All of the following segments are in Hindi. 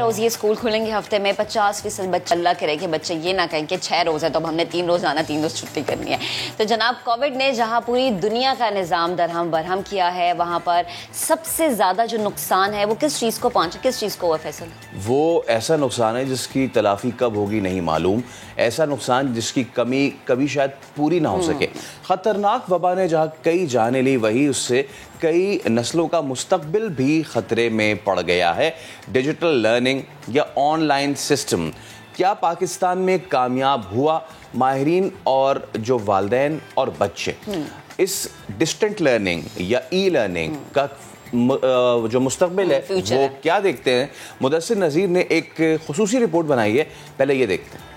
रोज़ ये स्कूल खुलेंगे हफ्ते में 50% बच्चे, अल्लाह करे कि बच्चे ये ना कहें कि 6 रोज़ है तो अब हमने 3 रोज़ आना 3 रोज़ छुट्टी करनी है। तो जनाब कोविड ने जहाँ पूरी दुनिया का निज़ाम दरहम बरहम किया है, वहाँ पर सबसे ज़्यादा जो नुकसान है वो किस चीज़ को पहुँचा, किस चीज़ को हुआ फैसल? वो ऐसा नुकसान है जिसकी तलाफ़ी कब होगी नहीं मालूम, ऐसा नुकसान जिसकी कमी कभी शायद पूरी ना हो सके। ख़तरनाक वबा ने जहाँ कई जाने ली, वही उससे कई नस्लों का मुस्तकबिल भी ख़तरे में पड़ गया है। डिजिटल लर्निंग या ऑनलाइन सिस्टम क्या पाकिस्तान में कामयाब हुआ? माहिरीन और जो वालिदैन और बच्चे इस डिस्टेंट लर्निंग या ई लर्निंग का जो मुस्तकबिल है वो क्या देखते हैं? मुदस्सिर नज़ीर ने एक खुसूसी रिपोर्ट बनाई है, पहले ये देखते हैं।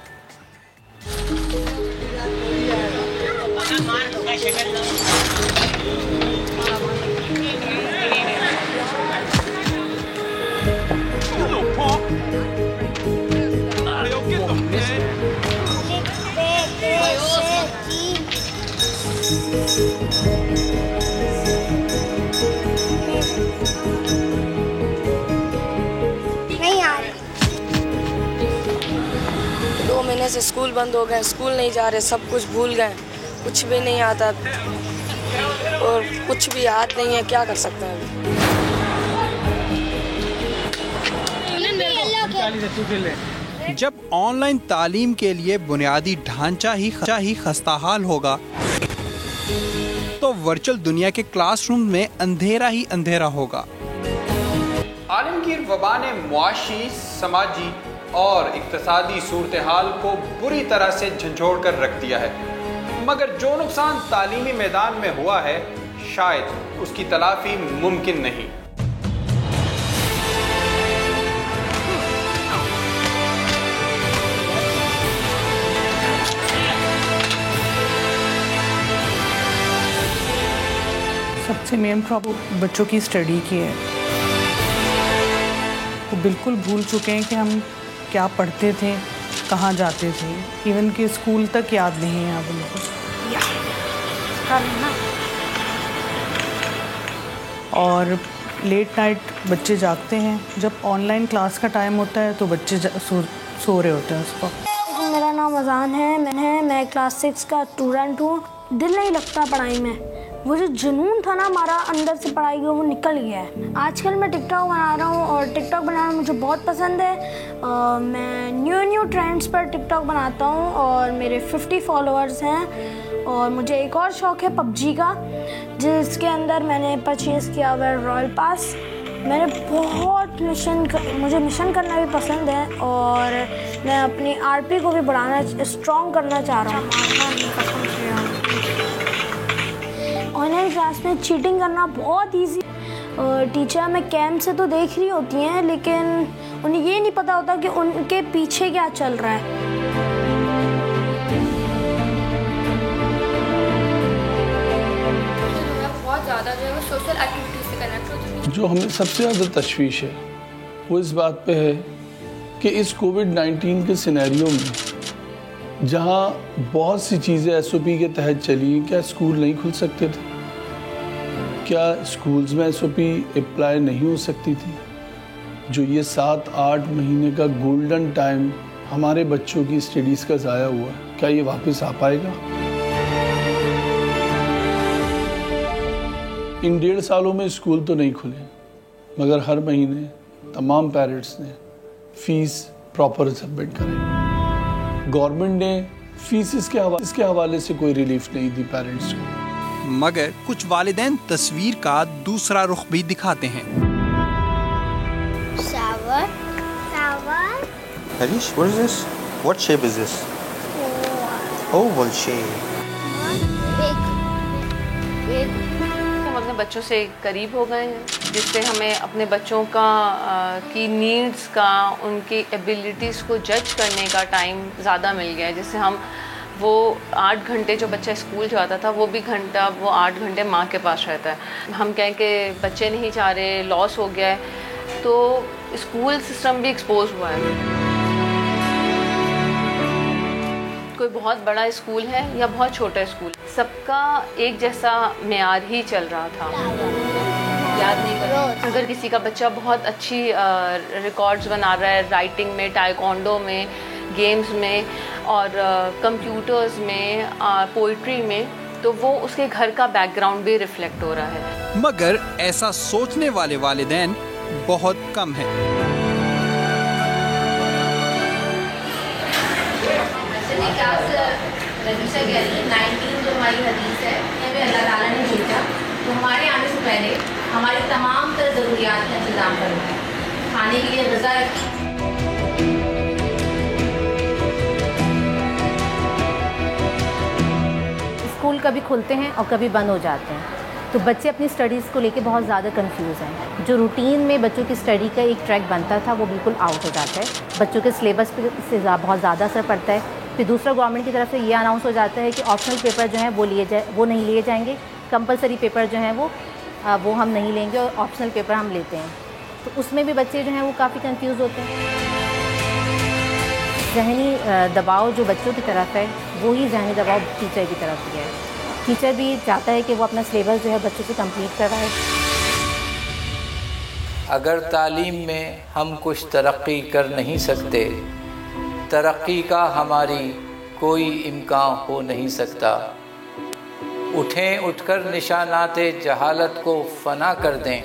से स्कूल बंद हो गए, स्कूल नहीं जा रहे, सब कुछ भूल गए, कुछ भी नहीं आता और कुछ भी याद नहीं है, क्या कर सकते हैं अभी। जब ऑनलाइन तालीम के लिए बुनियादी ढांचा ही खस्ताहाल होगा तो वर्चुअल दुनिया के क्लासरूम में अंधेरा ही अंधेरा होगा। आलमगीर वबा ने मुआशी, समाजी और इक्तिसादी सूरत हाल को बुरी तरह से झंझोड़ कर रख दिया है, मगर जो नुकसान तालीमी मैदान में हुआ है शायद उसकी तलाफी मुमकिन नहीं। सबसे मेन प्रॉब्लम बच्चों की स्टडी की है। वो बिल्कुल भूल चुके हैं कि हम क्या पढ़ते थे, कहाँ जाते थे, इवन कि स्कूल तक याद नहीं है अब उनको। और लेट नाइट बच्चे जागते हैं, जब ऑनलाइन क्लास का टाइम होता है तो बच्चे सो रहे होते हैं उस वक्त। मेरा नाम अजान है, मैं क्लास 6 का स्टूडेंट हूँ। दिल नहीं लगता पढ़ाई में, वो जो जुनून था ना हमारा अंदर से पढ़ाई का, वो निकल गया है। आजकल मैं टिकटॉक बना रहा हूँ और टिकटॉक बनाना मुझे बहुत पसंद है। मैं न्यू ट्रेंड्स पर टिकटॉक बनाता हूँ और मेरे 50 फॉलोअर्स हैं। और मुझे एक और शौक़ है पबजी का, जिसके अंदर मैंने परचेज़ किया हुआ है रॉयल पास। मैंने बहुत मुझे मिशन करना भी पसंद है और मैं अपनी आरपी को भी बढ़ाना, स्ट्रॉन्ग करना चाह रहा हूँ। ऑनलाइन क्लास में चीटिंग करना बहुत ईजी। टीचर हमें कैम से तो देख रही होती हैं, लेकिन उन्हें ये नहीं पता होता कि उनके पीछे क्या चल रहा है। बहुत ज़्यादा जो है सोशल एक्टिविटीज से कनेक्ट होती है। जो हमें सबसे ज़्यादा तशवीश है वो इस बात पे है कि इस कोविड-19 के सिनेरियो में जहाँ बहुत सी चीज़ें SOP के तहत चली, क्या स्कूल नहीं खुल सकते थे? क्या स्कूल्स में SOP अप्लाई नहीं हो सकती थी? जो ये 7-8 महीने का गोल्डन टाइम हमारे बच्चों की स्टडीज़ का ज़ाया हुआ, क्या ये वापस आ पाएगा? इन 1.5 सालों में स्कूल तो नहीं खुले, मगर हर महीने तमाम पेरेंट्स ने फ़ीस प्रॉपर सबमिट करें। गवर्नमेंट ने फीस इसके हवाले से कोई रिलीफ नहीं दी पेरेंट्स को। मगर कुछ वालिदैन तस्वीर का दूसरा रुख भी दिखाते हैं। Shower. Harish, what is this? What shape is this? Oval shape. हम अपने बच्चों से करीब हो गए हैं, जिससे हमें अपने बच्चों का की नीड्स का, उनकी एबिलिटीज़ को जज करने का टाइम ज़्यादा मिल गया है। जिससे हम वो 8 घंटे जो बच्चा स्कूल जाता था वो 8 घंटे माँ के पास रहता है। हम कहें कि बच्चे नहीं जा रहे, लॉस हो गया है, तो स्कूल सिस्टम भी एक्सपोज हुआ है। कोई बहुत बड़ा स्कूल है या बहुत छोटा स्कूल, सबका एक जैसा मेयार ही चल रहा था। याद नहीं कर। अगर किसी का बच्चा बहुत अच्छी रिकॉर्ड्स बना रहा है राइटिंग में, टाइकोंडो में, गेम्स में और कंप्यूटर्स में, पोइट्री में, तो वो उसके घर का बैकग्राउंड भी रिफ्लेक्ट हो रहा है। मगर ऐसा सोचने वाले वालिदैन बहुत कम हैं। रजीशा कह रही है 19 जो हमारी हदीस है, हमें अल्लाह ताला ने भेजा तो हमारे आने से पहले हमारी तमाम तरह ज़रूरियात का इंतज़ाम करना है, खाने के लिए ग़िज़ा रखी। स्कूल कभी खुलते हैं और कभी बंद हो जाते हैं, तो बच्चे अपनी स्टडीज़ को लेके बहुत ज़्यादा कंफ्यूज हैं। जो रूटीन में बच्चों की स्टडी का एक ट्रैक बनता था वो बिल्कुल आउट हो जाता है। बच्चों के सिलेबस पे से बहुत ज़्यादा असर पड़ता है। फिर दूसरा, गवर्नमेंट की तरफ से ये अनाउंस हो जाता है कि ऑप्शनल पेपर जो हैं वो नहीं लिए जाएंगे, कंपलसरी पेपर जो हैं वो हम नहीं लेंगे और ऑप्शनल पेपर हम लेते हैं। तो उसमें भी बच्चे जो हैं वो काफ़ी कंफ्यूज होते हैं। ज़हनी दबाव जो बच्चों की तरफ है वो ही ज़हनी दबाव टीचर की तरफ भी है। टीचर भी चाहता है कि वो अपना सिलेबस जो है बच्चों से कंप्लीट कराए। अगर तालीम में हम कुछ तरक्की कर नहीं सकते, तरक्की का हमारी कोई इम्कान हो नहीं सकता। उठें उठकर निशानाते जहालत को फना कर दें,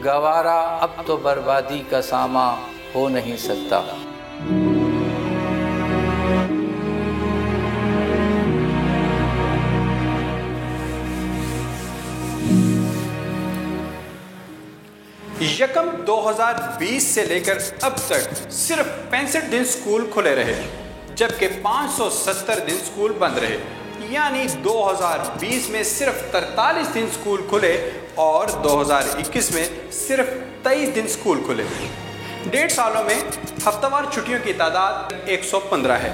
गवारा अब तो बर्बादी का सामा हो नहीं सकता। यकम 2020 से लेकर अब तक सिर्फ 65 दिन स्कूल खुले रहे, जबकि 570 दिन स्कूल बंद रहे। यानी 2020 में सिर्फ 43 दिन स्कूल खुले और 2021 में सिर्फ 23 दिन स्कूल खुले। 1.5 सालों में हफ्तावार छुट्टियों की तादाद 115 है।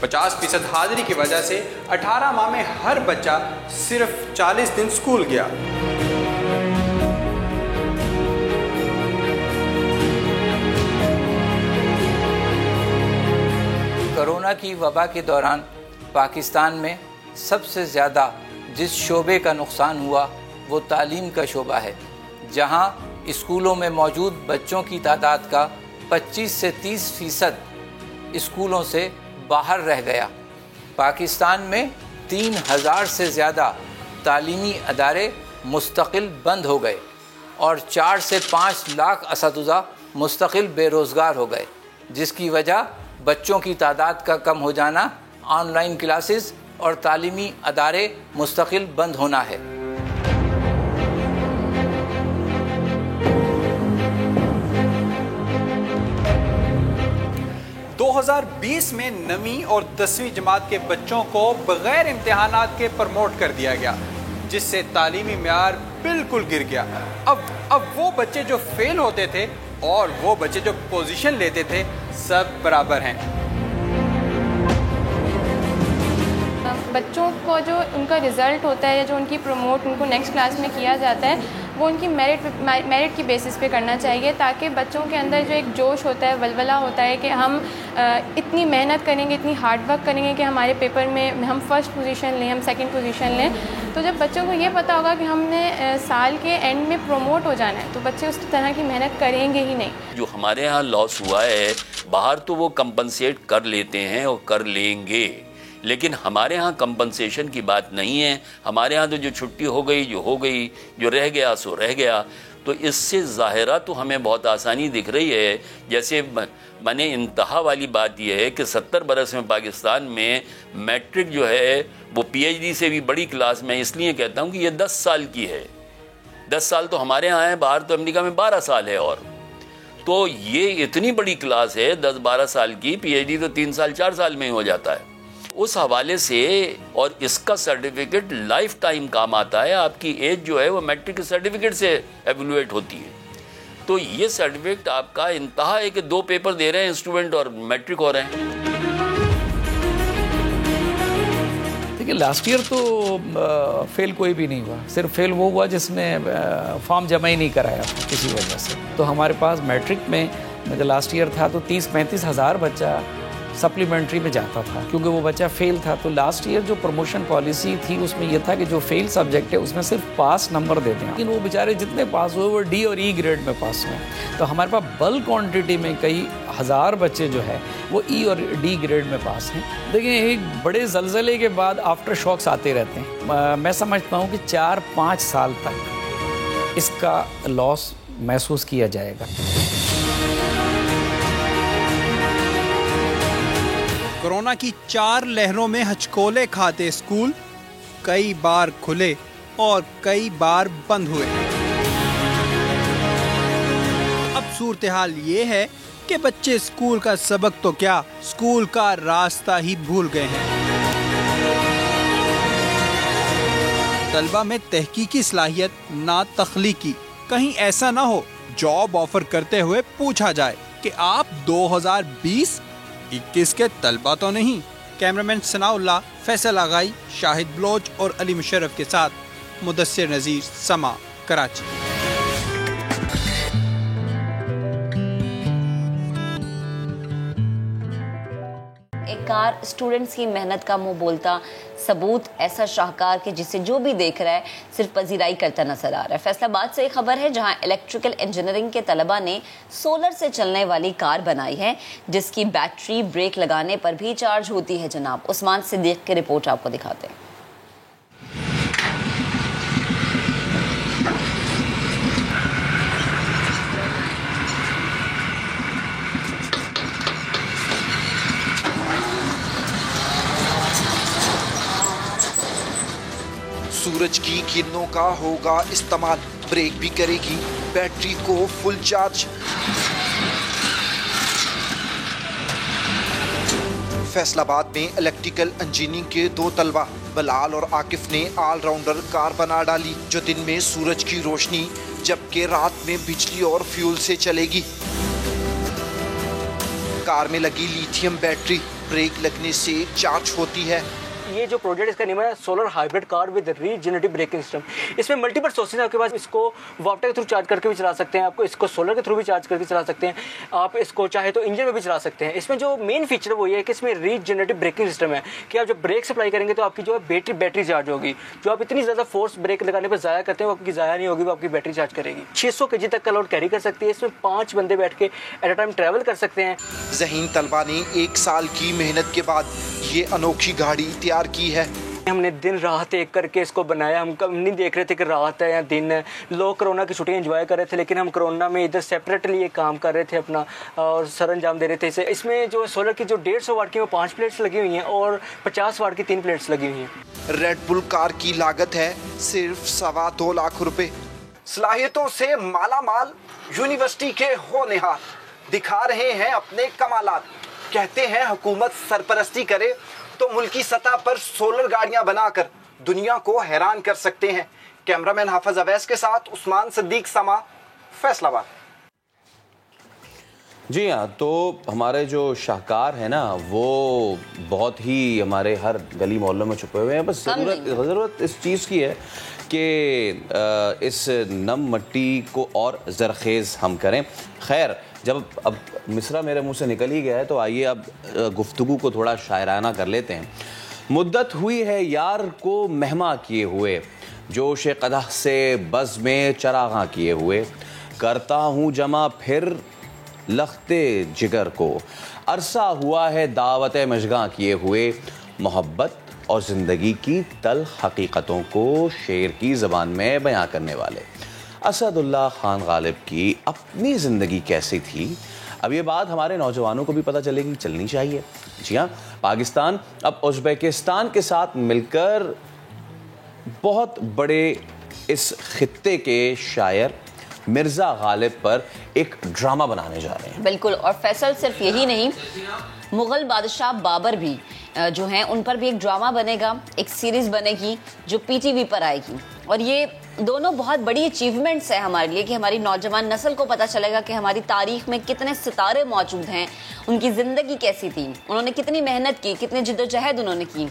50% हाजिरी की वजह से 18 माह में हर बच्चा सिर्फ 40 दिन स्कूल गया। कोरोना की वबा के दौरान पाकिस्तान में सबसे ज़्यादा जिस शोबे का नुकसान हुआ वो तालीम का शोबा है, जहां स्कूलों में मौजूद बच्चों की तादाद का 25 से 30% स्कूलों से बाहर रह गया। पाकिस्तान में 3000 से ज़्यादा तालीमी अदारे मुस्तकिल बंद हो गए और 4 से 5 लाख असतिज़ा मुस्तकिल बेरोज़गार हो गए, जिसकी वजह बच्चों की तादाद का कम हो जाना, ऑनलाइन क्लासेस और तालीमी अदारे मुस्तकिल बंद होना है। – 2020 में 9वीं और 10वीं जमात के बच्चों को बगैर इम्तिहानात के प्रमोट कर दिया गया, जिससे तालीमी म्यार बिल्कुल गिर गया। अब वो बच्चे जो फेल होते थे और वो बच्चे जो पोजीशन लेते थे सब बराबर हैं। बच्चों को जो उनका रिज़ल्ट होता है या जो उनकी प्रमोट उनको नेक्स्ट क्लास में किया जाता है वो उनकी मेरिट की बेसिस पे करना चाहिए, ताकि बच्चों के अंदर जो एक जोश होता है, वलवला होता है कि हम इतनी मेहनत करेंगे, इतनी हार्ड वर्क करेंगे कि हमारे पेपर में हम फर्स्ट पोजीशन लें, हम सेकंड पोजीशन लें। तो जब बच्चों को ये पता होगा कि हमने साल के एंड में प्रमोट हो जाना है, तो बच्चे उस तरह की मेहनत करेंगे ही नहीं। जो हमारे यहाँ लॉस हुआ है बाहर तो वो कंपनसेट कर लेते हैं और कर लेंगे, लेकिन हमारे यहाँ कंपनसेशन की बात नहीं है। हमारे यहाँ तो जो छुट्टी हो गई, जो हो गई, जो रह गया सो रह गया। तो इससे ज़ाहिरा तो हमें बहुत आसानी दिख रही है। जैसे मैंने इंतहा वाली बात यह है कि 70 बरस में पाकिस्तान में मैट्रिक जो है वो PhD से भी बड़ी क्लास में, इसलिए कहता हूँ कि ये 10 साल की है। 10 साल तो हमारे यहाँ है, बाहर तो अमेरिका में 12 साल है। और तो ये इतनी बड़ी क्लास है 10-12 साल की, PhD तो 3 साल 4 साल में ही हो जाता है। उस हवाले से और इसका सर्टिफिकेट लाइफ टाइम काम आता है। आपकी एज जो है वो मैट्रिक के सर्टिफिकेट से एवेलुएट होती है। तो ये सर्टिफिकेट आपका इंतहा है कि 2 पेपर दे रहे हैं स्टूडेंट और मैट्रिक हो रहे हैं। देखिए, लास्ट ईयर तो फेल कोई भी नहीं हुआ, सिर्फ फेल वो हुआ जिसने फॉर्म जमा ही नहीं कराया किसी वजह से। तो हमारे पास मैट्रिक में जब लास्ट ईयर था तो 30-35 हज़ार बच्चा सप्लीमेंट्री में जाता था क्योंकि वो बच्चा फेल था। तो लास्ट ईयर जो प्रमोशन पॉलिसी थी उसमें ये था कि जो फेल सब्जेक्ट है उसमें सिर्फ पास नंबर देते हैं, लेकिन वो बेचारे जितने पास हुए वो डी और ई ग्रेड में पास हुए। तो हमारे पास बल्क क्वांटिटी में कई हज़ार बच्चे जो है वो ई और डी ग्रेड में पास हैं। देखिए एक बड़े ज़लज़ले के बाद आफ्टर शॉक्स आते रहते हैं। मैं समझता हूँ कि 4-5 साल तक इसका लॉस महसूस किया जाएगा। कोरोना की 4 लहरों में हचकोले खाते स्कूल कई बार खुले और कई बार बंद हुए। अब सूरत हाल ये है कि बच्चे स्कूल का सबक तो क्या, स्कूल का रास्ता ही भूल गए हैं। तलबा में तहकीकी सलाहियत ना तख्लीकी। कहीं ऐसा ना हो जॉब ऑफर करते हुए पूछा जाए कि आप 2020-21 के तलबा तो नहीं। कैमरामैन सनाउल्लाह, फैसल आगाई, शाहिद बलोच और अली मुशर्रफ के साथ मुदस्सिर नज़ीर, समा, कराची। एक कार स्टूडेंट्स की मेहनत का मुंह बोलता सबूत, ऐसा शाहकार कि जिसे जो भी देख रहा है सिर्फ पजीराई करता नजर आ रहा है। फैसलाबाद से एक खबर है जहां इलेक्ट्रिकल इंजीनियरिंग के तलबा ने सोलर से चलने वाली कार बनाई है जिसकी बैटरी ब्रेक लगाने पर भी चार्ज होती है। जनाब उस्मान सिद्दीक की रिपोर्ट आपको दिखाते हैं। सूरज की किरणों का होगा इस्तेमाल, ब्रेक भी करेगी बैटरी को फुल चार्ज। फैसलाबाद में इलेक्ट्रिकल इंजीनियरिंग के 2 तलबा बलाल और आकिफ ने ऑलराउंडर कार बना डाली जो दिन में सूरज की रोशनी जबकि रात में बिजली और फ्यूल से चलेगी। कार में लगी लिथियम बैटरी ब्रेक लगने से चार्ज होती है। ये जो प्रोजेक्ट इसका नाम है solar hybrid car with regenerative braking system. इसमें मल्टीपल सोर्सेज हैं आपके पास। इसको वाटर के थ्रू चार्ज करके भी चला सकते हैं, आपको इसको सोलर के थ्रू भी चार्ज करके चला सकते हैं, आप इसको चाहे तो इंजन में भी चला सकते हैं। इसमें जो मेन फीचर है वो ये है कि इसमें रीजनरेटिव ब्रेकिंग सिस्टम है कि आप जब ब्रेक सप्लाई करेंगे तो आपकी जो है बैटरी चार्ज होगी। जो आप इतनी ज़्यादा फोर्स ब्रेक लगाने पर ज़ाया करते हैं वो आपकी ज़ाया नहीं होगी, वो आपकी बैटरी चार्ज करेगी। 600 kg तक का लोड कैरी कर सकती है। इसमें 5 बंदे बैठ के एट अ टाइम ट्रैवल कर सकते हैं। ज़हीन तलबा ने 1 साल की मेहनत के बाद ये अनोखी गाड़ी तैयार की है। हमने दिन रात एक करके इसको बनाया। हम कब नहीं देख रहे थे कि रात है या दिन है। लोग कोरोना की छुट्टियां एंजॉय कर रहे थे लेकिन हम कोरोना में इधर सेपरेटली ये काम कर रहे थे अपना और सर अंजाम दे रहे थे इसे। इसमें जो सोलर की जो 150 वाट की वो 5 प्लेट्स लगी हुई हैं और 50 वाट की 3 प्लेट्स लगी हुई हैं। रेड बुल कार की लागत है सिर्फ 2.25 लाख रुपए। सलाहियतों से माला माल यूनिवर्सिटी के होनहार दिखा रहे हैं अपने कमालात। कहते हैं हुकूमत सरपरस्ती करे तो मुल्की सतह पर सोलर गाड़ियां बनाकर दुनिया को हैरान कर सकते हैं। कैमरामैन हाफिज अवैस के साथ उस्मान सिद्दीक, समा, फैसलाबाद। जी हाँ, तो हमारे जो शाहकार है ना वो बहुत ही हमारे हर गली मोहल्लों में छुपे हुए हैं। बस ज़रूरत इस चीज़ की है कि इस नम मट्टी को और ज़रखेज़ हम करें। खैर, जब अब मिसरा मेरे मुंह से निकल ही गया है तो आइए अब गुफ्तगू को थोड़ा शायराना कर लेते हैं। मुद्दत हुई है यार को महमा किए हुए, जोश कदह से बज़ में चरागा किए हुए, करता हूँ जमा फिर लख्ते जिगर को, अरसा हुआ है दावत मशगा किए हुए, मोहब्बत और ज़िंदगी की तल हकीकतों को शेर की ज़बान में बयां करने वाले असदुल्लाह खान गालिब की अपनी ज़िंदगी कैसी थी, अब ये बात हमारे नौजवानों को भी पता चलेगी, चलनी चाहिए। जी हाँ, पाकिस्तान अब उज़्बेकिस्तान के साथ मिलकर बहुत बड़े इस खित्ते के शायर मिर्ज़ा गालिब पर एक ड्रामा बनाने जा रहे हैं। बिल्कुल, और फैसल सिर्फ यही नहीं, मुग़ल बादशाह बाबर भी जो हैं उन पर भी एक ड्रामा बनेगा, एक सीरीज़ बनेगी जो PTV पर आएगी। और ये दोनों बहुत बड़ी अचीवमेंट्स है हमारे लिए कि हमारी नौजवान नस्ल को पता चलेगा कि हमारी तारीख में कितने सितारे मौजूद हैं, उनकी ज़िंदगी कैसी थी, उन्होंने कितनी मेहनत की, कितनी जिद्दोजहद उन्होंने की।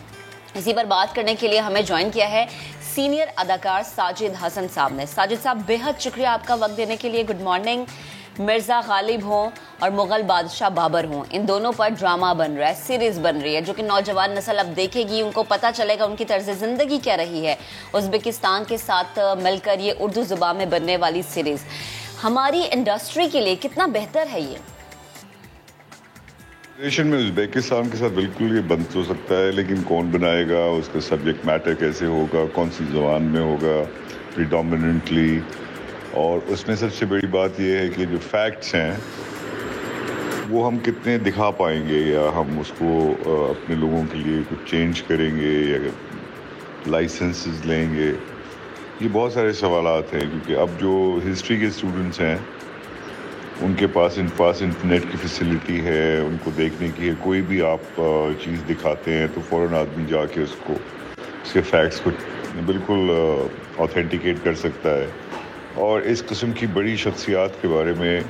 इसी पर बात करने के लिए हमें ज्वाइन किया है सीनियर अदाकार साजिद हसन साहब ने। साजिद साहब, बेहद शुक्रिया आपका वक्त देने के लिए। Good morning. मिर्ज़ा गालिब हों और मुग़ल बादशाह बाबर हों, इन दोनों पर ड्रामा बन रहा है, सीरीज़ बन रही है, जो कि नौजवान नस्ल अब देखेगी, उनको पता चलेगा उनकी तर्ज ज़िंदगी क्या रही है। उज़्बेकिस्तान के साथ मिलकर ये उर्दू ज़ुबान में बनने वाली सीरीज़ हमारी इंडस्ट्री के लिए कितना बेहतर है ये? में उज़्बेकिस्तान के साथ बिल्कुल ये बन तो सकता है, लेकिन कौन बनाएगा, उसका सब्जेक्ट मैटर कैसे होगा, कौन सी ज़बान में होगा प्रीडोमिनेंटली, और उसमें सबसे बड़ी बात यह है कि जो फैक्ट्स हैं वो हम कितने दिखा पाएंगे, या हम उसको अपने लोगों के लिए कुछ चेंज करेंगे या लाइसेंसेस लेंगे। ये बहुत सारे सवालात हैं, क्योंकि अब जो हिस्ट्री के स्टूडेंट्स हैं उनके पास इंटरनेट की फैसिलिटी है, उनको देखने की है, कोई भी आप चीज़ दिखाते हैं तो फ़ौरन आदमी जाके उसके फैक्ट्स को बिल्कुल ऑथेंटिकेट कर सकता है। और इस किस्म की बड़ी शख्सियात के बारे में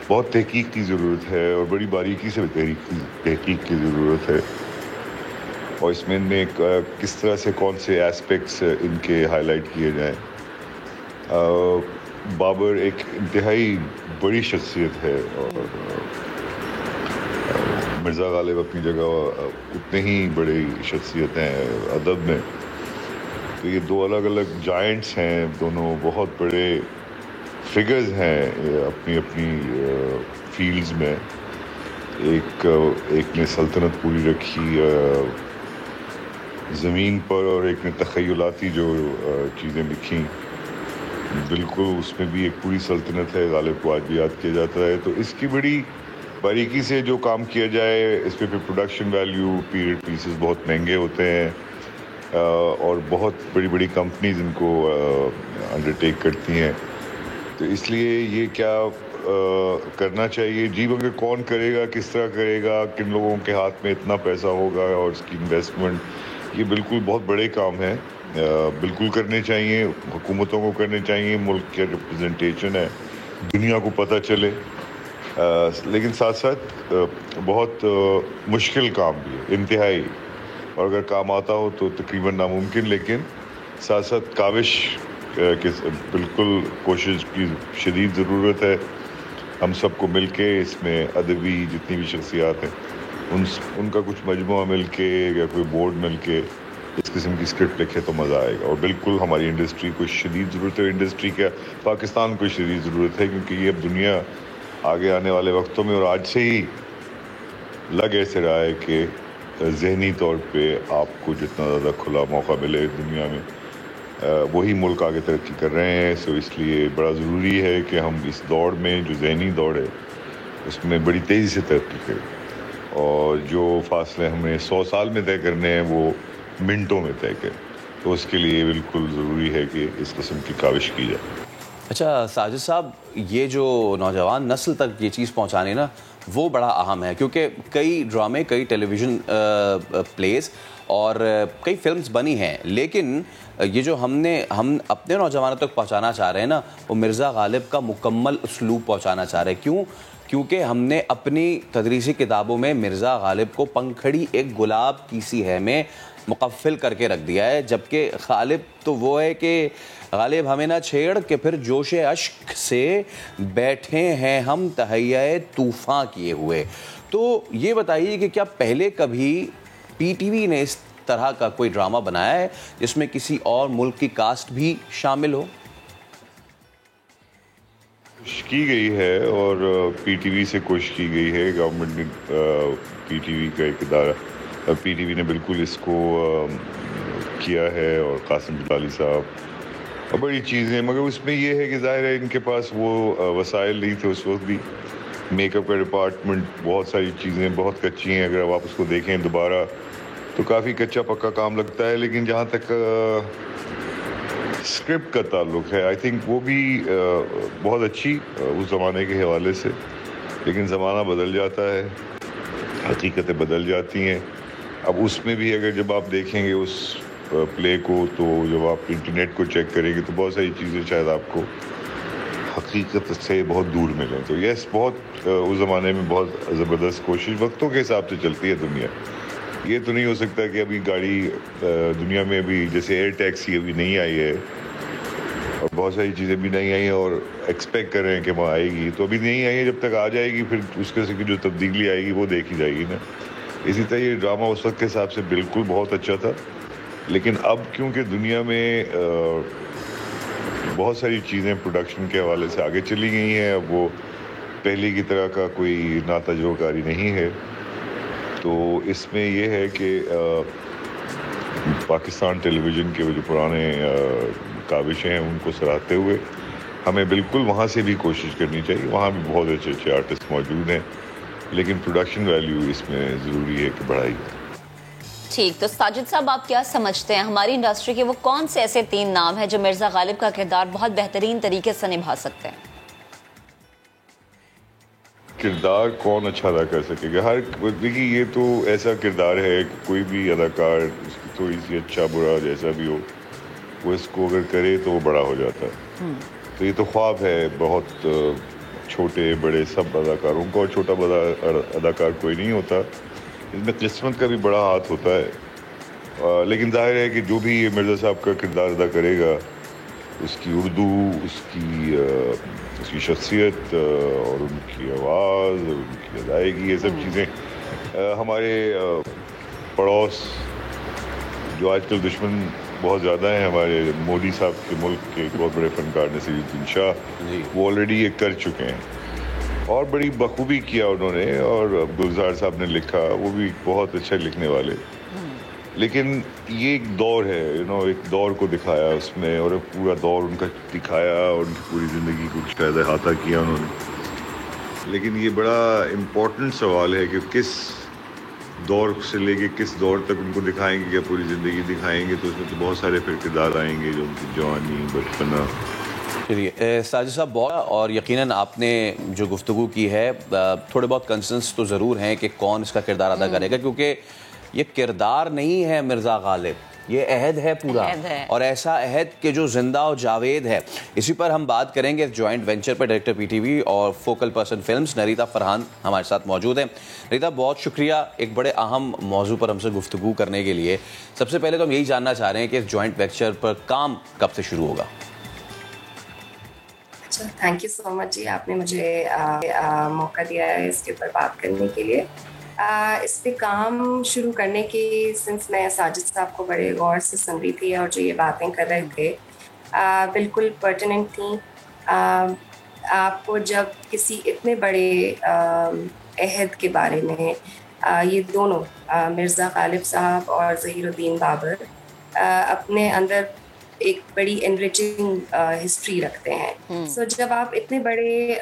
बहुत तहकीक की ज़रूरत है, और बड़ी बारीकी से तहकीक की ज़रूरत है, और इसमें किस तरह से कौन से एस्पेक्ट्स इनके हाईलाइट किए जाएं। बाबर एक इंतहाई बड़ी शख्सियत है, और मिर्ज़ा गालिब अपनी जगह उतने ही बड़ी शख्सियत हैं अदब में। तो ये दो अलग अलग जायंट्स हैं, दोनों बहुत बड़े फिगर्स हैं अपनी अपनी फील्ड्स में। एक ने सल्तनत पूरी रखी ज़मीन पर, और एक ने तख़य्युलाती जो चीज़ें लिखी, बिल्कुल उसमें भी एक पूरी सल्तनत है। गालिब को आज भी याद किया जाता है। तो इसकी बड़ी बारीकी से जो काम किया जाए, इस पर प्रोडक्शन वैल्यू, पीरियड पीसेस बहुत महंगे होते हैं, और बहुत बड़ी बड़ी कंपनीज इनको अंडरटेक करती हैं। तो इसलिए ये क्या करना चाहिए जी, मगर कौन करेगा, किस तरह करेगा, किन लोगों के हाथ में इतना पैसा होगा और इसकी इन्वेस्टमेंट, ये बिल्कुल बहुत बड़े काम है। बिल्कुल करने चाहिए, हुकूमतों को करने चाहिए, मुल्क के रिप्रेजेंटेशन है, दुनिया को पता चले। लेकिन साथ साथ बहुत मुश्किल काम भी है, इंतहाई, और अगर काम आता हो तो तकरीबन नामुमकिन, लेकिन साथ साथ काविश के बिल्कुल कोशिश की शदीद ज़रूरत है। हम सबको मिलके इसमें अदबी जितनी भी शख्सियात हैं उनका कुछ मजमुआ मिलके या कोई बोर्ड मिलके इस किस्म की स्क्रिप्ट लिखे तो मज़ा आएगा। और बिल्कुल हमारी इंडस्ट्री को शदीद ज़रूरत है, इंडस्ट्री क्या पाकिस्तान को शदीद ज़रूरत है, क्योंकि ये अब दुनिया आगे आने वाले वक्तों में, और आज से ही लग ऐसे रहा है कि ज़हनी तौर पे आपको जितना ज़्यादा खुला मौका मिले दुनिया में, वही मुल्क आगे तरक्की कर रहे हैं। सो इसलिए बड़ा ज़रूरी है कि हम इस दौड़ में, जो ज़हनी दौड़ है, उसमें बड़ी तेज़ी से तरक्की करें, और जो फासले हमें 100 साल में तय करने हैं वो मिनटों में तय करें। तो उसके लिए बिल्कुल ज़रूरी है कि इस किस्म की काविश की जाए। अच्छा साजिद साहब, ये जो नौजवान नस्ल तक ये चीज़ पहुंचाने ना, वो बड़ा अहम है, क्योंकि कई ड्रामे, कई टेलीविज़न प्लेस और कई फिल्म्स बनी हैं, लेकिन ये जो हम अपने नौजवानों तक पहुंचाना चाह रहे हैं ना, वो मिर्ज़ा गालिब का मुकम्मल उसलूब पहुंचाना चाह रहे हैं। क्यों? क्योंकि हमने अपनी तदरीसी किताबों में मिर्ज़ा गालिब को पंखड़ी एक गुलाब की सी है में मुकफ़िल करके रख दिया है, जबकि गालिब तो वो है कि गालिब हमें ना छेड़ के फिर जोश अश्क से बैठे हैं हम तहैया तूफ़ान किए हुए। तो ये बताइए कि क्या पहले कभी पीटीवी ने इस तरह का कोई ड्रामा बनाया है जिसमें किसी और मुल्क की कास्ट भी शामिल हो? की गई है, और पीटीवी से कोशिश की गई है। गवर्नमेंट ने पीटीवी का एक इदारा, पीटीवी ने बिल्कुल इसको किया है, और कासिम जलाली साहब और बड़ी चीज़ें, मगर उसमें ये है कि ज़ाहिर है इनके पास वो वसाइल नहीं थे उस वक्त भी। मेकअप का डिपार्टमेंट, बहुत सारी चीज़ें बहुत कच्ची हैं, अगर आप उसको देखें दोबारा तो काफ़ी कच्चा पक्का काम लगता है। लेकिन जहाँ तक स्क्रिप्ट का ताल्लुक है, आई थिंक वो भी बहुत अच्छी उस ज़माने के हवाले से। लेकिन ज़माना बदल जाता है, हकीकतें बदल जाती हैं। अब उसमें भी अगर जब आप देखेंगे उस प्ले को, तो जब आप इंटरनेट को चेक करेंगे तो बहुत सारी चीज़ें शायद आपको हकीकत से बहुत दूर मिलें। तो यस, बहुत उस ज़माने में बहुत ज़बरदस्त कोशिश वक्तों के हिसाब से चलती है दुनिया। ये तो नहीं हो सकता कि अभी गाड़ी दुनिया में अभी जैसे एयर टैक्सी अभी नहीं आई है, और बहुत सारी चीज़ें भी नहीं आई और एक्सपेक्ट कर रहे हैं कि वो आएगी, तो अभी नहीं आई है। जब तक आ जाएगी फिर उसके से जो तब्दीली आएगी वो देखी जाएगी ना। इसी तरह ये ड्रामा उस वक्त के हिसाब से बिल्कुल बहुत अच्छा था, लेकिन अब क्योंकि दुनिया में बहुत सारी चीज़ें प्रोडक्शन के हवाले से आगे चली गई हैं, अब वो पहले की तरह का कोई ना तजुर्बाकारी नहीं है। तो इसमें ये है कि पाकिस्तान टेलीविज़न के जो पुराने काविशें हैं उनको सराहते हुए हमें बिल्कुल वहाँ से भी कोशिश करनी चाहिए। वहाँ भी बहुत अच्छे अच्छे आर्टिस्ट मौजूद हैं, लेकिन प्रोडक्शन वैल्यू इसमें ज़रूरी है कि बढ़ाई। ठीक, तो साजिद साहब आप क्या समझते हैं हमारी इंडस्ट्री के वो कौन से ऐसे 3 नाम हैं जो मिर्ज़ा गालिब का किरदार बहुत बेहतरीन तरीके से निभा सकते हैं? किरदार कौन अच्छा अदा कर सकेगा? हर देखिए ये तो ऐसा किरदार है कि कोई भी अदाकार उसकी थोड़ी सी अच्छा बुरा जैसा भी हो वो इसको अगर करे तो वो बड़ा हो जाता है। तो ये तो ख्वाब है बहुत छोटे बड़े सब अदाकारों का, और छोटा बड़ा अदाकार कोई नहीं होता, इसमें किस्मत का भी बड़ा हाथ होता है। लेकिन जाहिर है कि जो भी ये मिर्ज़ा साहब का किरदार अदा करेगा, उसकी उर्दू, उसकी शख्सियत और उनकी आवाज़ और उनकी अदायगी, ये सब चीज़ें हमारे पड़ोस जो आजकल दुश्मन बहुत ज़्यादा हैं हमारे मोदी साहब के मुल्क के बहुत बड़े फनकार नसीरुद्दीन शाह, वो ऑलरेडी ये कर चुके हैं और बड़ी बखूबी किया उन्होंने। और गुलजार साहब ने लिखा, वो भी बहुत अच्छा लिखने वाले। लेकिन ये एक दौर है, एक दौर को दिखाया उसमें, और एक पूरा दौर उनका दिखाया और उनकी पूरी ज़िंदगी को शायद अहाता किया उन्होंने। लेकिन ये बड़ा इम्पोर्टेंट सवाल है कि किस दौर से लेके किस दौर तक उनको दिखाएंगे, या पूरी ज़िंदगी दिखाएंगे, तो उसमें तो बहुत सारे फिर किरदार आएंगे जो उनकी जवानी, बचपना। चलिए साजिद साहब, बहुत और यकीनन आपने जो गुफ्तगू की है थोड़े बहुत कंसर्न्स तो ज़रूर हैं कि कौन इसका किरदार अदा करेगा, क्योंकि ये किरदार नहीं है मिर्ज़ा गालिब, ये अहद है पूरा, और ऐसा अहद कि जो जिंदा और जावेद है। इसी पर हम बात करेंगे जॉइंट वेंचर पर डायरेक्टर पीटीवी और फोकल पर्सन फिल्म्स नरीता फरहान हमारे साथ मौजूद हैं। नरीता, बहुत शुक्रिया एक बड़े अहम मौजू पर हमसे गुफ्तगू करने के लिए। सबसे पहले तो हम यही जानना चाह रहे हैं कि इस जॉइंट वेंचर पर काम कब से शुरू होगा? अच्छा, थैंक यू सो मच जी, आपने मुझे मौका दिया है इसके ऊपर बात करने के लिए। इस पे काम शुरू करने की सिंस मैं साजिद साहब को बड़े गौर से सुन रही थी और जो ये बातें कर रहे थे बिल्कुल पर्टिनेंट थी। आपको जब किसी इतने बड़े अहद के बारे में ये दोनों मिर्ज़ा गालिब साहब और ज़हीरुद्दीन बाबर अपने अंदर एक बड़ी एनरिचिंग हिस्ट्री रखते हैं। सो जब आप इतने बड़े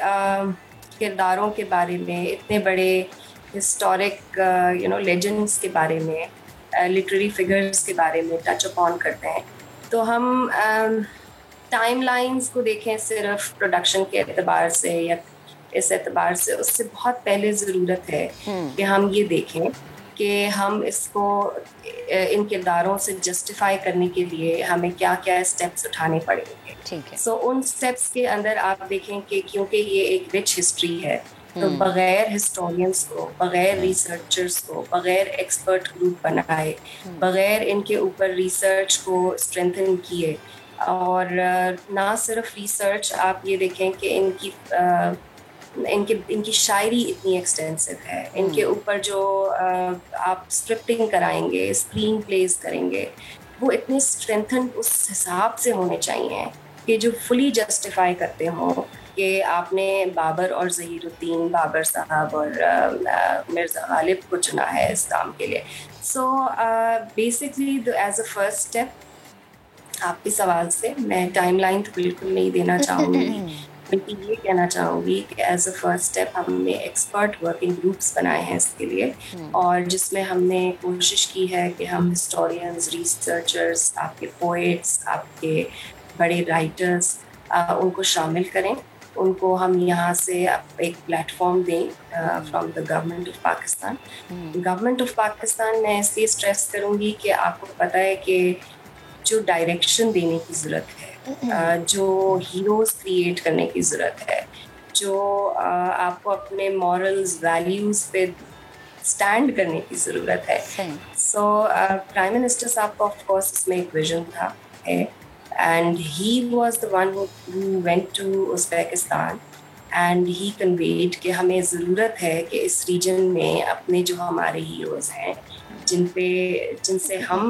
किरदारों के बारे में, इतने बड़े हिस्टोरिक लेजेंड्स के बारे में, लिटरेरी फिगर्स के बारे में टच अपॉन करते हैं, तो हम टाइमलाइंस को देखें सिर्फ प्रोडक्शन के एतबार से या इस एतबार से, उससे बहुत पहले ज़रूरत है कि हम ये देखें कि हम इसको इन किरदारों से जस्टिफाई करने के लिए हमें क्या क्या स्टेप्स उठाने पड़ेंगे। ठीक है। सो उन स्टेप्स के अंदर आप देखें कि क्योंकि ये एक रिच हिस्ट्री है, तो बगैर हिस्टोरियंस को, बगैर रिसर्चर्स को, बगैर एक्सपर्ट ग्रुप बनाए, बगैर इनके ऊपर रिसर्च को स्ट्रेंथन किए, और ना सिर्फ रिसर्च, आप ये देखें कि इनकी शायरी इतनी एक्सटेंसिव है, इनके ऊपर जो आप स्क्रिप्टिंग कराएंगे, स्क्रीन प्लेस करेंगे, वो इतने स्ट्रेंथन उस हिसाब से होने चाहिए कि जो फुली जस्टिफाई करते हों कि आपने बाबर और ज़हीरुद्दीन बाबर साहब और मिर्ज़ा गालिब को चुना है इस काम के लिए। So basically as a first step, आपके सवाल से मैं टाइमलाइन तो बिल्कुल नहीं देना चाहूँगी, बल्कि ये कहना चाहूँगी कि एज अ फर्स्ट स्टेप हमने एक्सपर्ट वर्किंग ग्रुप्स बनाए हैं इसके लिए, और जिसमें हमने कोशिश की है कि हम हिस्टोरियंस, रिसर्चर्स, आपके पोएट्स, आपके बड़े राइटर्स, उनको शामिल करें, उनको हम यहाँ से एक प्लेटफॉर्म दें from the government of Pakistan. Government of Pakistan मैं इसलिए स्ट्रेस करूँगी कि आपको पता है कि जो डायरेक्शन देने की ज़रूरत है, जो हीरोज़ क्रिएट करने की ज़रूरत है, जो आपको अपने मॉरल्स, वैल्यूज़ पे स्टैंड करने की ज़रूरत है। सो प्राइम मिनिस्टर साहब का ऑफ कोर्स इसमें एक विजन था है, and he was the one who went to Uzbekistan and he conveyed कि हमें ज़रूरत है कि इस रीजन में अपने जो हमारे हीरोज़ हैं जिनसे हम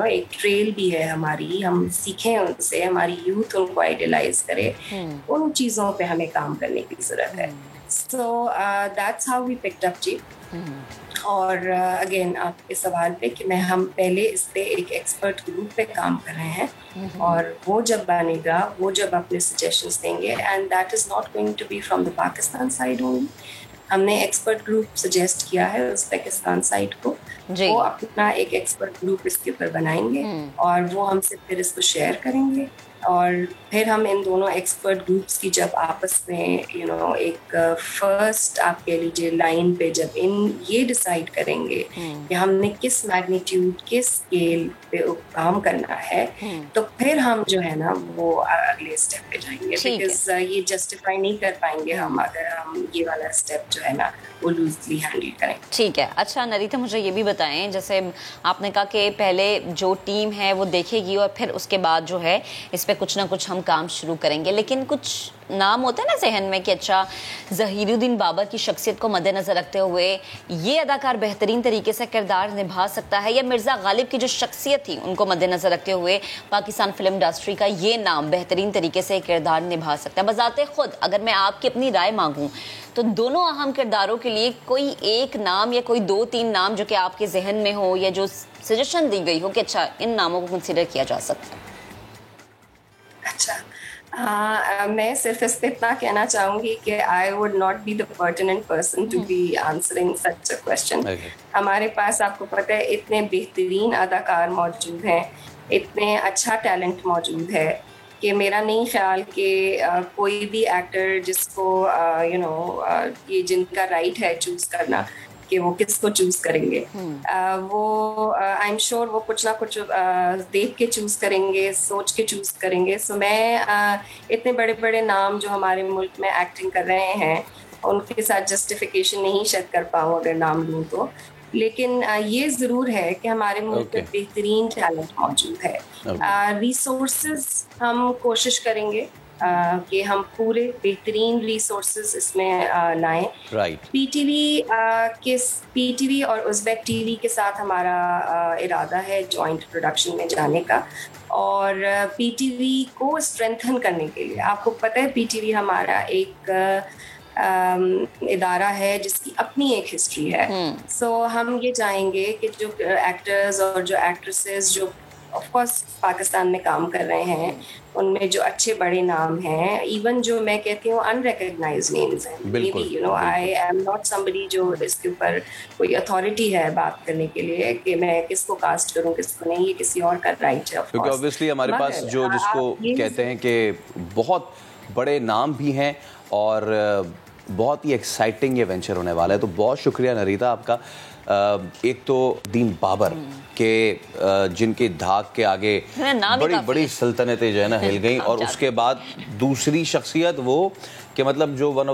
एक ट्रेल भी है हमारी, हम सीखें उनसे, हमारी यूथ उनको आइडियलाइज करे, उन चीज़ों पे हमें काम करने की ज़रूरत है. So that's how we picked up जी. और अगेन आपके सवाल पे कि हम पहले इस पे एक एक्सपर्ट ग्रुप पे काम कर रहे हैं और वो जब बनेगा, वो जब अपने सजेशंस देंगे, and that is not going to be from the Pakistan side only. हमने एक्सपर्ट ग्रुप सजेस्ट किया है उज़्बेकिस्तान साइड को, वो अपना एक एक्सपर्ट ग्रुप इसके ऊपर बनाएंगे और वो हमसे फिर इसको शेयर करेंगे और फिर हम इन दोनों एक्सपर्ट ग्रुप्स की जब आपस में एक फर्स्ट आप कह लीजिए लाइन पे जब ये डिसाइड करेंगे कि हमने किस मैग्नीट्यूड किस स्केल पे काम करना है, तो फिर हम जो है ना वो अगले स्टेप पे जाएंगे. बिकॉज ये जस्टिफाई नहीं कर पाएंगे हम अगर हम ये वाला स्टेप जो है ना वो लूजली हैंडल करें. ठीक है. अच्छा नरीता, मुझे ये भी बताएं, जैसे आपने कहा कि पहले जो टीम है वो देखेगी और फिर उसके बाद जो है इस पे कुछ ना कुछ हम काम शुरू करेंगे, लेकिन कुछ नाम होते हैं ना जहन में कि अच्छा ज़हीरुद्दीन बाबर की शख्सियत को मद्देनज़र रखते हुए ये अदाकार बेहतरीन तरीके से किरदार निभा सकता है, या मिर्ज़ा गालिब की जो शख्सियत थी उनको मद्देनज़र रखते हुए पाकिस्तान फिल्म इंडस्ट्री का ये नाम बेहतरीन तरीके से किरदार निभा सकता है. बज़ाते खुद अगर मैं आपकी अपनी राय मांगूं तो दोनों अहम किरदारों के लिए कोई एक नाम या कोई 2-3 नाम जो कि आपके जहन में हो या जो सजेशन दी गई हो कि अच्छा इन नामों को कंसिडर किया जा सकता है. अच्छा, मैं सिर्फ इस पे इतना कहना चाहूँगी कि I would not be the pertinent person to be answering such a question. हमारे पास आपको पता है इतने बेहतरीन अदाकार मौजूद हैं, इतने अच्छा टैलेंट मौजूद है कि मेरा नहीं ख्याल कि कोई भी एक्टर जिसको ये जिनका राइट है चूज़ करना कि वो किसको चूज करेंगे, वो आई एम श्योर वो कुछ ना कुछ देख के चूज करेंगे, सोच के चूज करेंगे. सो मैं इतने बड़े बड़े नाम जो हमारे मुल्क में एक्टिंग कर रहे हैं उनके साथ जस्टिफिकेशन नहीं शायद कर पाऊँ अगर नाम लूँ तो, लेकिन ये ज़रूर है कि हमारे मुल्क में बेहतरीन टैलेंट मौजूद है. रिसोर्सेज हम कोशिश करेंगे कि हम पूरे बेहतरीन रिसोर्सेज इसमें लाएं. पीटीवी और उज़्बेक टीवी के साथ हमारा इरादा है जॉइंट प्रोडक्शन में जाने का, और पीटीवी को स्ट्रेंथन करने के लिए आपको पता है पीटीवी हमारा एक इदारा है जिसकी अपनी एक हिस्ट्री है. सो हम ये चाहेंगे कि जो एक्टर्स और जो एक्ट्रेसेस जो ऑफ कोर्स पाकिस्तान में काम कर रहे हैं उनमें जो अच्छे बड़े नाम हैं, इवन जो मैं कहती हूँ अनरिकग्नाइज्ड नेम्स हैं, maybe I am not somebody जो इसके ऊपर कोई अथॉरिटी है बात करने के लिए कि मैं किसको कास्ट करूँ किसको नहीं, ये किसी और का राइट है. क्योंकि ऑब्वियसली हमारे पास जो जिसको कहते हैं कि बहुत बड़े नाम भी हैं और बहुत ही एक्साइटिंग ये वेंचर होने वाला है. तो बहुत शुक्रिया नरीता आपका. एक तो दीन बाबर के जिनके धाक के आगे बड़ी बड़ी सल्तनतें जो है ना हिल गई, और उसके बाद दूसरी शख्सियत वो कि मतलब जो वन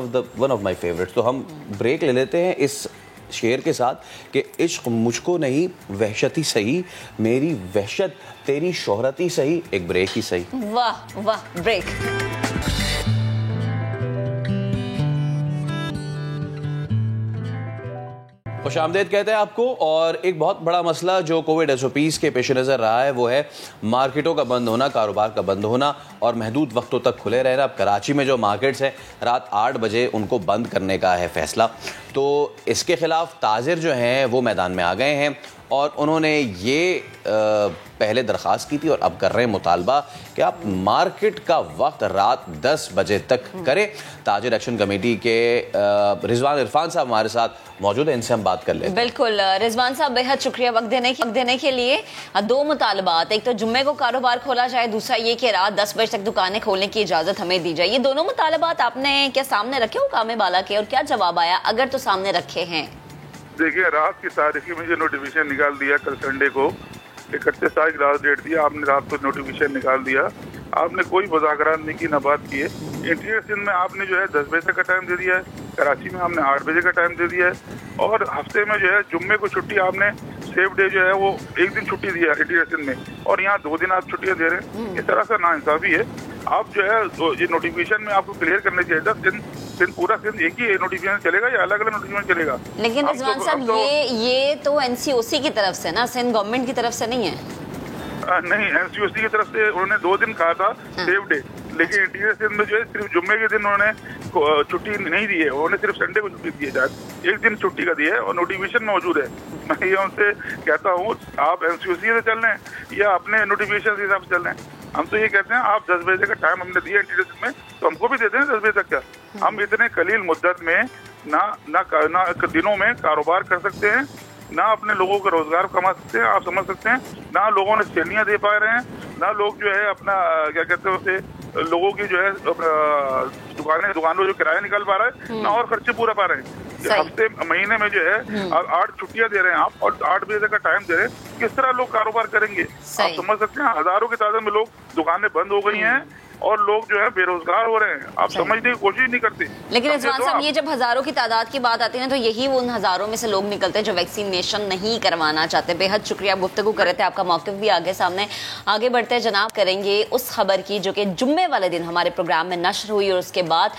ऑफ माय फेवरेट्स. तो हम ब्रेक ले लेते हैं इस शेर के साथ कि इश्क मुझको नहीं वहशत ही सही, मेरी वहशत तेरी शोहरत ही सही. एक ब्रेक ही सही. वाह वाह, ब्रेक. खुशामदीद कहते हैं आपको. और एक बहुत बड़ा मसला जो कोविड SOPs के पेश नज़र रहा है वो है मार्केटों का बंद होना, कारोबार का बंद होना और महदूद वक्तों तक खुले रहना. अब कराची में जो मार्केट्स हैं रात 8 बजे उनको बंद करने का है फैसला. तो इसके खिलाफ ताजिर जो हैं वो मैदान में आ गए हैं और उन्होंने ये पहले दरख्वास्त की थी और अब कर रहे हैं मुतालबा कि आप मार्केट का वक्त रात 10 बजे तक करें. ताजिर एक्शन कमेटी के रिजवान इरफान साहब हमारे साथ मौजूद हैं, इनसे हम बात कर लेते हैं. बिल्कुल रिजवान साहब, बेहद शुक्रिया वक्त देने के लिए. 2 मुतालबात, एक तो जुम्मे को कारोबार खोला जाए, दूसरा ये कि रात 10 बजे तक दुकानें खोलने की इजाज़त हमें दी जाए. ये दोनों मुतालबात आपने क्या सामने रखे हुकाम बाला के और क्या जवाब आया, अगर तो सामने रखे हैं? देखिए, रात की तारीख में जो नोटिफिकेशन निकाल दिया कल संडे को, 31 तारीख लास्ट डेट दिया, आपने रात को नोटिफिकेशन निकाल दिया, आपने कोई मुज़ाकरात नहीं की, ना बात की है. इंटीरियर सिंध में आपने जो है 10 बजे तक का टाइम दे दिया है, कराची में हमने 8 बजे का टाइम दे दिया है, और हफ्ते में जो है जुम्मे को छुट्टी आपने सेफ डे जो है वो एक दिन छुट्टी दिया इंटीरियर सिंध में और यहाँ 2 दिन आप छुट्टियाँ दे रहे हैं, इस तरह से नाइंसाफी है। आप जो है ये नोटिफिकेशन में आपको क्लियर करने चाहिए था, सिंध पूरा सिंध एक ही नोटिफिकेशन चलेगा या अलग अलग नोटिफिकेशन चलेगा? लेकिन रिजवान साहब ये तो एनसीओसी की तरफ से ना, सिंध गवर्नमेंट की तरफ से नहीं है। नहीं, एनसीओसी की तरफ से उन्होंने 2 दिन कहा था सेफ डे, लेकिन इंटीरियर सिंध में जो है सिर्फ जुम्मे के दिन उन्होंने छुट्टी नहीं दी है, उन्होंने सिर्फ संडे को छुट्टी दी है, शायद एक दिन छुट्टी का दी है और नोटिफिकेशन में मौजूद है। मैं ये उनसे कहता हूँ आप एनसीओसी से चल रहे हैं या अपने नोटिफिकेशन के हिसाब से चल रहे हैं? हम तो ये कहते हैं आप 10 बजे का टाइम हमने दिया इंटीरियर सिंध में, तो हमको भी देते हैं 10 बजे तक क्या? हम इतने कलील मुद्दत में ना दिनों में कारोबार कर सकते हैं, ना अपने लोगों का रोजगार कमा सकते हैं, आप समझ सकते हैं, ना लोगों ने सैलियाँ दे पा रहे हैं, ना लोग जो है अपना क्या कहते हैं उसे लोगों की जो है दुकानों जो किराया निकाल पा रहा है, ना और खर्चे पूरा पा रहे हैं। हफ्ते महीने में जो है 8 छुट्टियां दे रहे हैं आप और 8 बजे तक का टाइम दे रहे हैं, किस तरह लोग कारोबार करेंगे? आप समझ सकते हैं हजारों की तादाद में लोग दुकानें बंद हो गई हैं और लोग जो है बेरोजगार हो रहे हैं, आप समझने की कोशिश नहीं करते। लेकिन रिजवान साहब ये जब हजारों की तादाद की बात आती है ना, तो यही वो उन हजारों में से लोग निकलते हैं जो वैक्सीनेशन नहीं करवाना चाहते। बेहद शुक्रिया, गुफ्तगू कर रहे थे, आपका मौक़िफ़ भी आगे सामने। आगे बढ़ते हैं जनाब, करेंगे उस खबर की जो कि जुम्मे वाले दिन हमारे प्रोग्राम में नश्र हुई और उसके बाद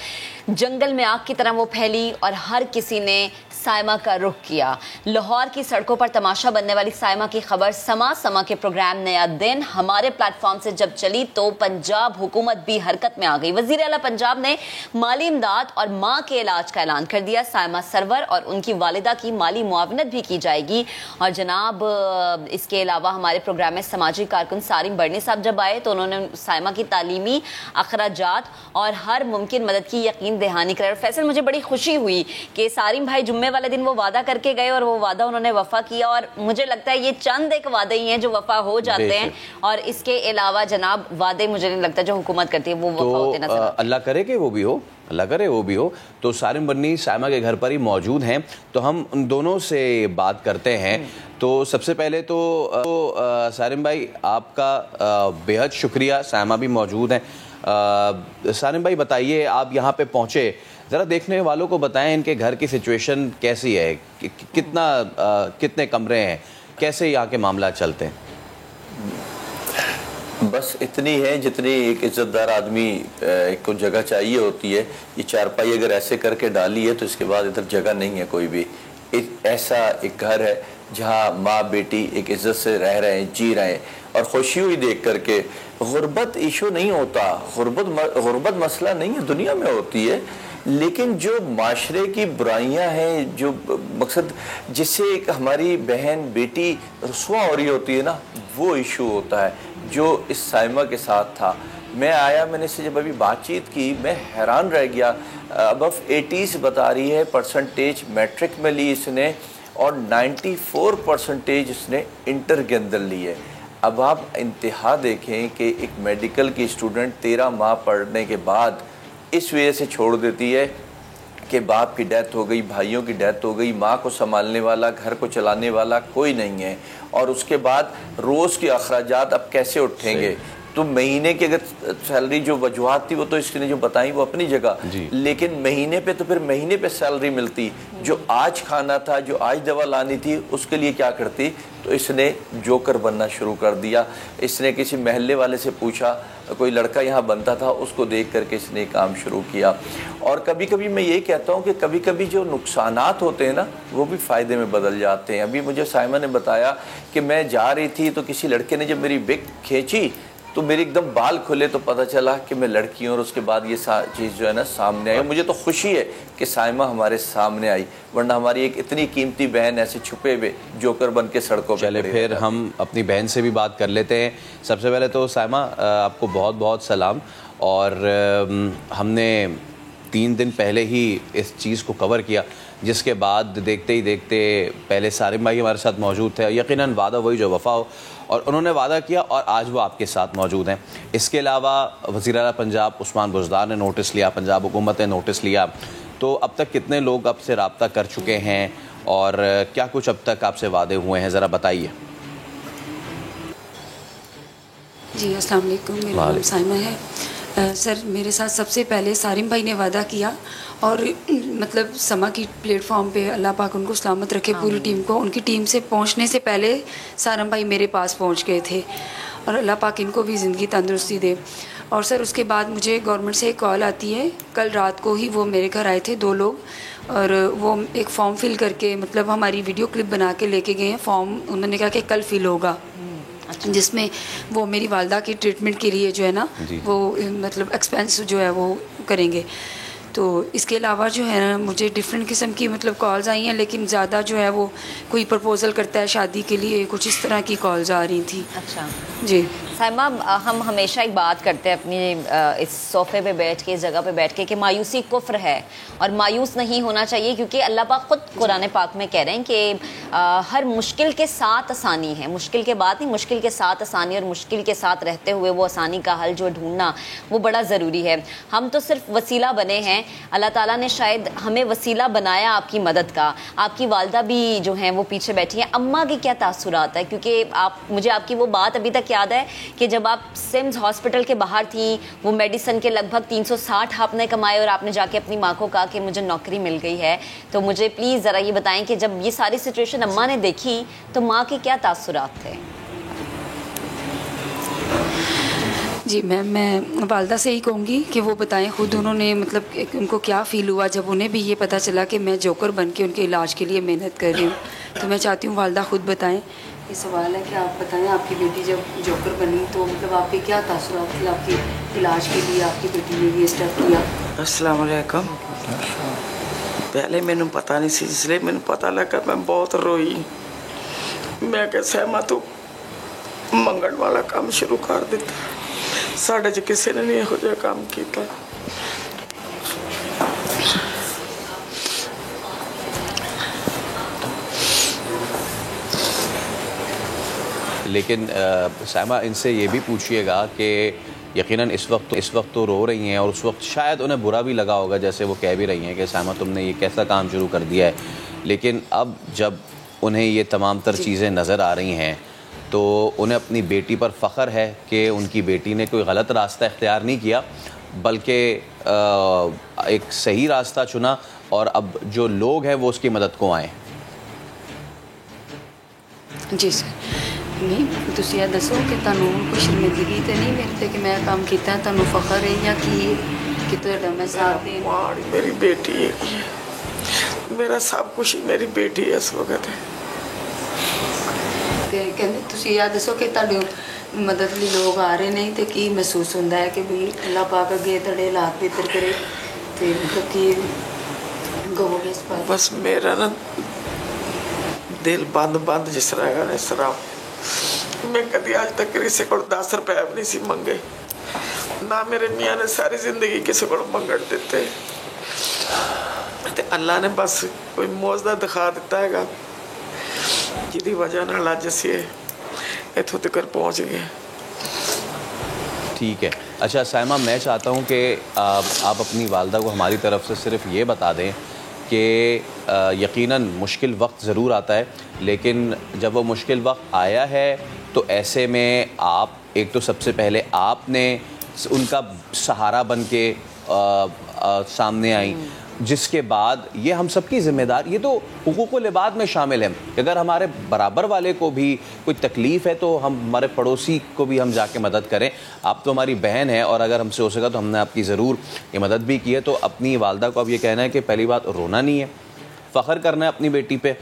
जंगल में आग की तरह वो फैली और हर किसी ने साइमा का रुख किया। लाहौर की सड़कों पर तमाशा बनने वाली साइमा की खबर समा के प्रोग्राम नया दिन हमारे प्लेटफॉर्म से जब चली तो पंजाब हुकूमत भी हरकत में आ गई। वजीर आला पंजाब ने माली इमदाद और मां के इलाज का ऐलान कर दिया। साइमा सरवर और उनकी वालिदा की माली मुआवनत भी की जाएगी। और जनाब इसके अलावा हमारे प्रोग्राम में समाजी कारकुन सारिम बर्नी साहब जब आए तो उन्होंने साइमा की तालीमी अखराजात और हर मुमकिन मदद की यकीन दहानी कराई। फैसल, मुझे बड़ी खुशी हुई कि सारिम भाई जुम्मे वाले दिन वो वादा करके गए और वो वादा उन्होंने वफा किया, और मुझे लगता है ये चंद एक वादे ही हैं जो वफा हो जाते हैं, और इसके अलावा जनाब वादे मुझे नहीं लगता जो हुकूमत करती है वो वफा होते नजर आते। अल्लाह करे कि वो भी हो, अल्लाह करे वो भी हो। तो सारिम बन्नी साइमा के घर पर ही मौजूद हैं, तो हम उन दोनों से बात करते हैं। तो सबसे पहले तो सारिम भाई आपका बेहद शुक्रिया, साइमा भी मौजूद हैं। सारिम भाई बताइए, आप यहाँ पे पहुँचे, ज़रा देखने वालों को बताएं इनके घर की सिचुएशन कैसी है, कितने कमरे हैं, कैसे यहाँ के मामला चलते हैं? बस इतनी है जितनी एक इज़्ज़तदार आदमी को जगह चाहिए होती है। ये चारपाई अगर ऐसे करके डाली है तो इसके बाद इधर जगह नहीं है कोई भी। ऐसा एक घर है जहाँ माँ बेटी एक इज़्ज़त से रह रहे हैं, जी रहे हैं, और खुशी हुई देख करके। गुर्बत इशू नहीं होता, गुर्बत मसला नहीं है, दुनिया में होती है, लेकिन जो माशरे की बुराइयां हैं, जो मकसद जिससे एक हमारी बहन बेटी रुसवा हो रही होती है ना, वो इशू होता है जो इस साइमा के साथ था। मैं आया, मैंने इससे जब अभी बातचीत की मैं हैरान रह गया। अबव 80s बता रही है परसेंटेज मैट्रिक में ली इसने, और 94% इसने इंटर के अंदर ली है। अब आप इंतहा देखें कि एक मेडिकल की स्टूडेंट 13 माह पढ़ने के बाद इस वजह से छोड़ देती है कि बाप की डेथ हो गई, भाइयों की डेथ हो गई, माँ को संभालने वाला, घर को चलाने वाला कोई नहीं है, और उसके बाद रोज़ के अखराजात अब कैसे उठेंगे? तो महीने की अगर सैलरी जो वजूहत थी वो तो इसने जो बताई वो अपनी जगह, लेकिन महीने पे तो फिर महीने पे सैलरी मिलती, जो आज खाना था, जो आज दवा लानी थी, उसके लिए क्या करती? तो इसने जोकर बनना शुरू कर दिया। इसने किसी महल्ले वाले से पूछा, कोई लड़का यहाँ बनता था, उसको देख करके इसने काम शुरू किया। और कभी कभी मैं ये कहता हूँ कि कभी कभी जो नुकसानात होते हैं ना, वो भी फ़ायदे में बदल जाते हैं। अभी मुझे साइमा ने बताया कि मैं जा रही थी तो किसी लड़के ने जब मेरी विग खींची तो मेरे एकदम बाल खुले, तो पता चला कि मैं लड़की हूँ, और उसके बाद ये चीज़ जो है ना सामने आई। मुझे तो खुशी है कि साइमा हमारे सामने आई, वरना हमारी एक इतनी कीमती बहन ऐसे छुपे हुए जोकर बन के सड़कों पे। चले फिर हम अपनी बहन से भी बात कर लेते हैं। सबसे पहले तो साइमा आपको बहुत बहुत सलाम। और हमने 3 दिन पहले ही इस चीज़ को कवर किया, जिसके बाद देखते ही देखते पहले सारिम भाई हमारे साथ मौजूद थे। यकीनन वादा वही जो वफा हो, और उन्होंने वादा किया और आज वो आपके साथ मौजूद हैं। इसके अलावा वज़ीर आला पंजाब उस्मान बुज़दार ने नोटिस लिया, पंजाब हुकूमत ने नोटिस लिया। तो अब तक कितने लोग आपसे रब्ता कर चुके हैं और क्या कुछ अब तक आपसे वादे हुए हैं, ज़रा बताइए। जी अस्सलाम वालेकुम, मेरा नाम साइमा है। सर मेरे साथ सबसे पहले सारिम भाई ने वादा किया और मतलब समा की प्लेटफॉर्म पे अल्लाह पाक उनको सलामत रखे पूरी टीम को। उनकी टीम से पहुंचने से पहले सारिम भाई मेरे पास पहुंच गए थे और अल्लाह पाक इनको भी ज़िंदगी तंदुरुस्ती दे। और सर उसके बाद मुझे गवर्नमेंट से एक कॉल आती है, कल रात को ही वो मेरे घर आए थे 2 लोग और वो एक फॉर्म फिल करके मतलब हमारी वीडियो क्लिप बना के लेके गए हैं। फॉर्म उन्होंने कहा कि कल फिल होगा, जिसमें वो मेरी वालदा की ट्रीटमेंट के लिए जो है ना वो मतलब एक्सपेंस जो है वो करेंगे। तो इसके अलावा जो है ना मुझे डिफरेंट किस्म की मतलब कॉल्स आई हैं, लेकिन ज़्यादा जो है वो कोई प्रपोज़ल करता है शादी के लिए, कुछ इस तरह की कॉल्स आ रही थी। अच्छा जी साइमा, हम हमेशा एक बात करते हैं अपनी इस सोफ़े पे बैठ के, इस जगह पे बैठ के कि मायूसी कुफ्र है और मायूस नहीं होना चाहिए, क्योंकि अल्लाह पाक खुद कुरान पाक में कह रहे हैं कि हर मुश्किल के साथ आसानी है। मुश्किल के बाद नहीं, मुश्किल के साथ आसानी, और मुश्किल के साथ रहते हुए वो आसानी का हल जो ढूंढना वो बड़ा ज़रूरी है। हम तो सिर्फ वसीला बने हैं, अल्लाह ताला ने शायद हमें वसीला बनाया आपकी मदद का। आपकी वालदा भी जो हैं वो पीछे बैठी हैं, अम्मा के क्या तासुरात है? क्योंकि मुझे आपकी वो बात अभी तक याद है कि जब आप सिम्स हॉस्पिटल के बाहर थी, वो मेडिसिन के लगभग 360 आपने कमाए और आपने जाके अपनी माँ को कहा कि मुझे नौकरी मिल गई है। तो मुझे प्लीज़ ज़रा ये बताएं कि जब ये सारी सिचुएशन अम्मा ने देखी तो माँ के क्या तासुरात थे? जी मैम, मैं वालदा से ही कहूँगी कि वो बताएं खुद उन्होंने मतलब उनको क्या फ़ील हुआ जब उन्हें भी ये पता चला कि मैं जोकर बन के उनके इलाज के लिए मेहनत कर रही हूँ। तो मैं चाहती हूँ वालदा खुद बताएं। ये सवाल है कि आप बताएं, आपकी बेटी जब जोकर बनी तो मतलब आपके क्या तासुरात थे? आपके इलाज के लिए आपकी बेटी ने ये स्टेप किया। अस्सलाम वालेकुम। पहले मैंने पता नहीं सी, इसलिए मैंने पता लगा मैं बहुत रोई। मैं क्या सहमा तू मंगण वाला काम शुरू कर दिता, साढ़े च किसी ने नहीं यहो जिहा काम किया। लेकिन साइमा, इनसे ये भी पूछिएगा कि यकीनन इस वक्त तो रो रही हैं और उस वक्त शायद उन्हें बुरा भी लगा होगा, जैसे वो कह भी रही हैं कि साइमा तुमने ये कैसा काम शुरू कर दिया है। लेकिन अब जब उन्हें ये तमाम तर चीज़ें नज़र आ रही हैं तो उन्हें अपनी बेटी पर फ़ख्र है कि उनकी बेटी ने कोई गलत रास्ता इख्तियार नहीं किया, बल्कि एक सही रास्ता चुना और अब जो लोग हैं वो उसकी मदद को आएँ। जी सर, नहीं तुसी ये दसो कि तुहानू कोई शर्मिंदगी तो नहीं मेरे ते कि मैं काम किया, तुहानू फख्र है या कि तुहाडा मैं साथ दे? मेरी बेटी है, मेरा सब कुछ मेरी बेटी है इस वक्त। ते कहंदे तुसी ये दसो कि तुहाडे मदद लिए लोग आ रहे नहीं तो की महसूस होंदा है कि भी अल्लाह पाक अगे तुहाडे हालात बेहतर करे, ते मतलब कि कहोगे इस बात? बस मेरा ना दिल बंद जिस तरह है इस तरह। मैं कभी आज तक किसी को 10 रुपए भी नहीं सी मंगे, ना मेरे मियाँ ने सारी जिंदगी किसी को मंगण दिते। अल्लाह ने बस कोई मौजदा दिखा दिता है जिसकी वजह नाल अज असीं इत्थों तक पहुँच गए। ठीक है। अच्छा साइमा, मैं चाहता हूँ कि आप अपनी वालदा को हमारी तरफ से सिर्फ ये बता दें कि यकीनन मुश्किल वक्त ज़रूर आता है, लेकिन जब वो मुश्किल वक्त आया है तो ऐसे में आप एक तो सबसे पहले आपने उनका सहारा बन के सामने आई, जिसके बाद ये हम सबकी ज़िम्मेदार, ये तो हुकूक़ुल इबाद में शामिल है। अगर हमारे बराबर वाले को भी कोई तकलीफ़ है तो हम हमारे पड़ोसी को भी हम जाके मदद करें। आप तो हमारी बहन है और अगर हमसे हो सका तो हमने आपकी ज़रूर ये मदद भी की है। तो अपनी वालदा को अब ये कहना है कि पहली बात रोना नहीं है, फ़ख्र करना है अपनी बेटी पे।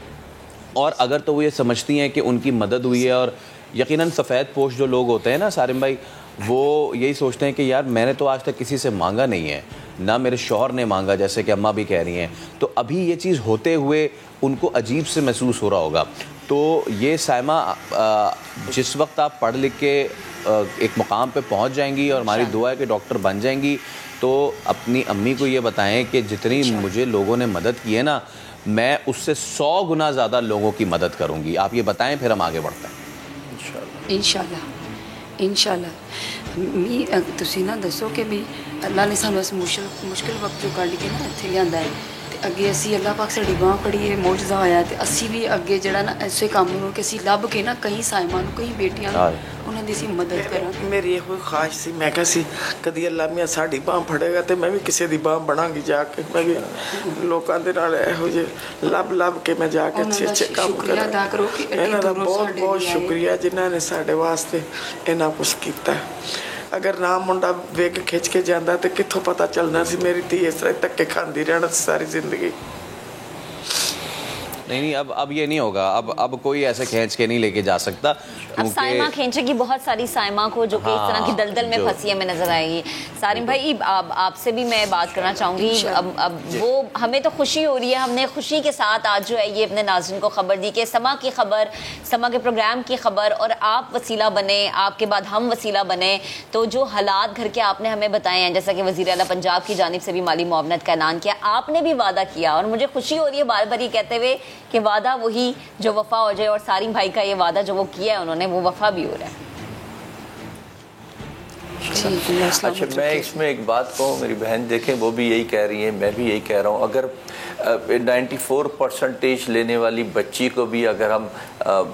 और अगर तो वो ये समझती हैं कि उनकी मदद हुई है, और यकीनन सफ़ेद पोश जो लोग होते हैं ना सारिम भाई, वो यही सोचते हैं कि यार मैंने तो आज तक किसी से मांगा नहीं है, ना मेरे शौहर ने मांगा, जैसे कि अम्मा भी कह रही हैं। तो अभी ये चीज़ होते हुए उनको अजीब से महसूस हो रहा होगा। तो ये साइमा, जिस वक्त आप पढ़ लिख के एक मुकाम पे पहुंच जाएंगी और हमारी दुआ है कि डॉक्टर बन जाएंगी, तो अपनी अम्मी को ये बताएं कि जितनी मुझे लोगों ने मदद की है ना, मैं उससे 100 गुना ज़्यादा लोगों की मदद करूँगी। आप ये बताएं, फिर हम आगे बढ़ते हैं इंशाल्लाह। मी तुसी ना दसो कि भी अल्लाह ने सानू इस मुश्किल वक्त जो कढ़ के ना इत्थे लिआंदा है, ते अगे असी अल्लाह पाक साडी बांह फड़ी है, मौजज़ा होया, ते असी भी अगे जिहड़ा ना ऐसे काम नूं कि असी लभ के ना कई साइमां नूं, कई बेटियां नूं उन्हें चाहती सी मदद करा। मेरी ये कोई ख्वाहिश सी, मैं कहा सी कदी अल्लाह मियां साड़ी बांह फड़ेगा तो मैं भी किसी दी बांह बनांगी जाके, मैं भी लोगों दे नाल इहो जे लब के मैं जाके अच्छे काम करा। इन्हां दा बहुत बहुत शुक्रिया जिन्हां ने साडे वास्ते इन्ना कुछ कीता। अगर ना मुंडा वेख खिंच के जांदा तो कित्थों पता चलना सी मेरी धी इस तरह धक्के खांदी रहना सारी जिंदगी। नहीं, अब ये नहीं होगा। अब कोई ऐसे खींच के नहीं लेके जा सकता। अब साइमा खींचेगी बहुत सारी साइमा को जो कि इस तरह की दलदल में फंसी हमें नजर आएगी। सारिम भाई आपसे भी मैं बात करना चाहूँगी। अब वो हमें तो खुशी हो रही है, हमने खुशी के साथ आज जो है ये अपने नाज़रीन को खबर दी कि समा की खबर, समा के प्रोग्राम की खबर, और आप वसीला बने, आपके बाद हम वसीला बने। तो जो हालात घर के आपने हमें बताए हैं, जैसा कि वज़ीर आला पंजाब की जानिब से भी माली मुआवनत का ऐलान किया, आपने भी वादा किया और मुझे खुशी हो रही है बार बार ये कहते हुए कि वादा वही जो वफा हो जाए, और सारिम भाई का ये वादा जो वो किया है उन्होंने वो वफा भी हो रहा है। अच्छा, मैं इसमें एक बात कहूँ, मेरी बहन देखें वो भी यही कह रही है, मैं भी यही कह रहा हूँ। अगर 94% लेने वाली बच्ची को भी अगर हम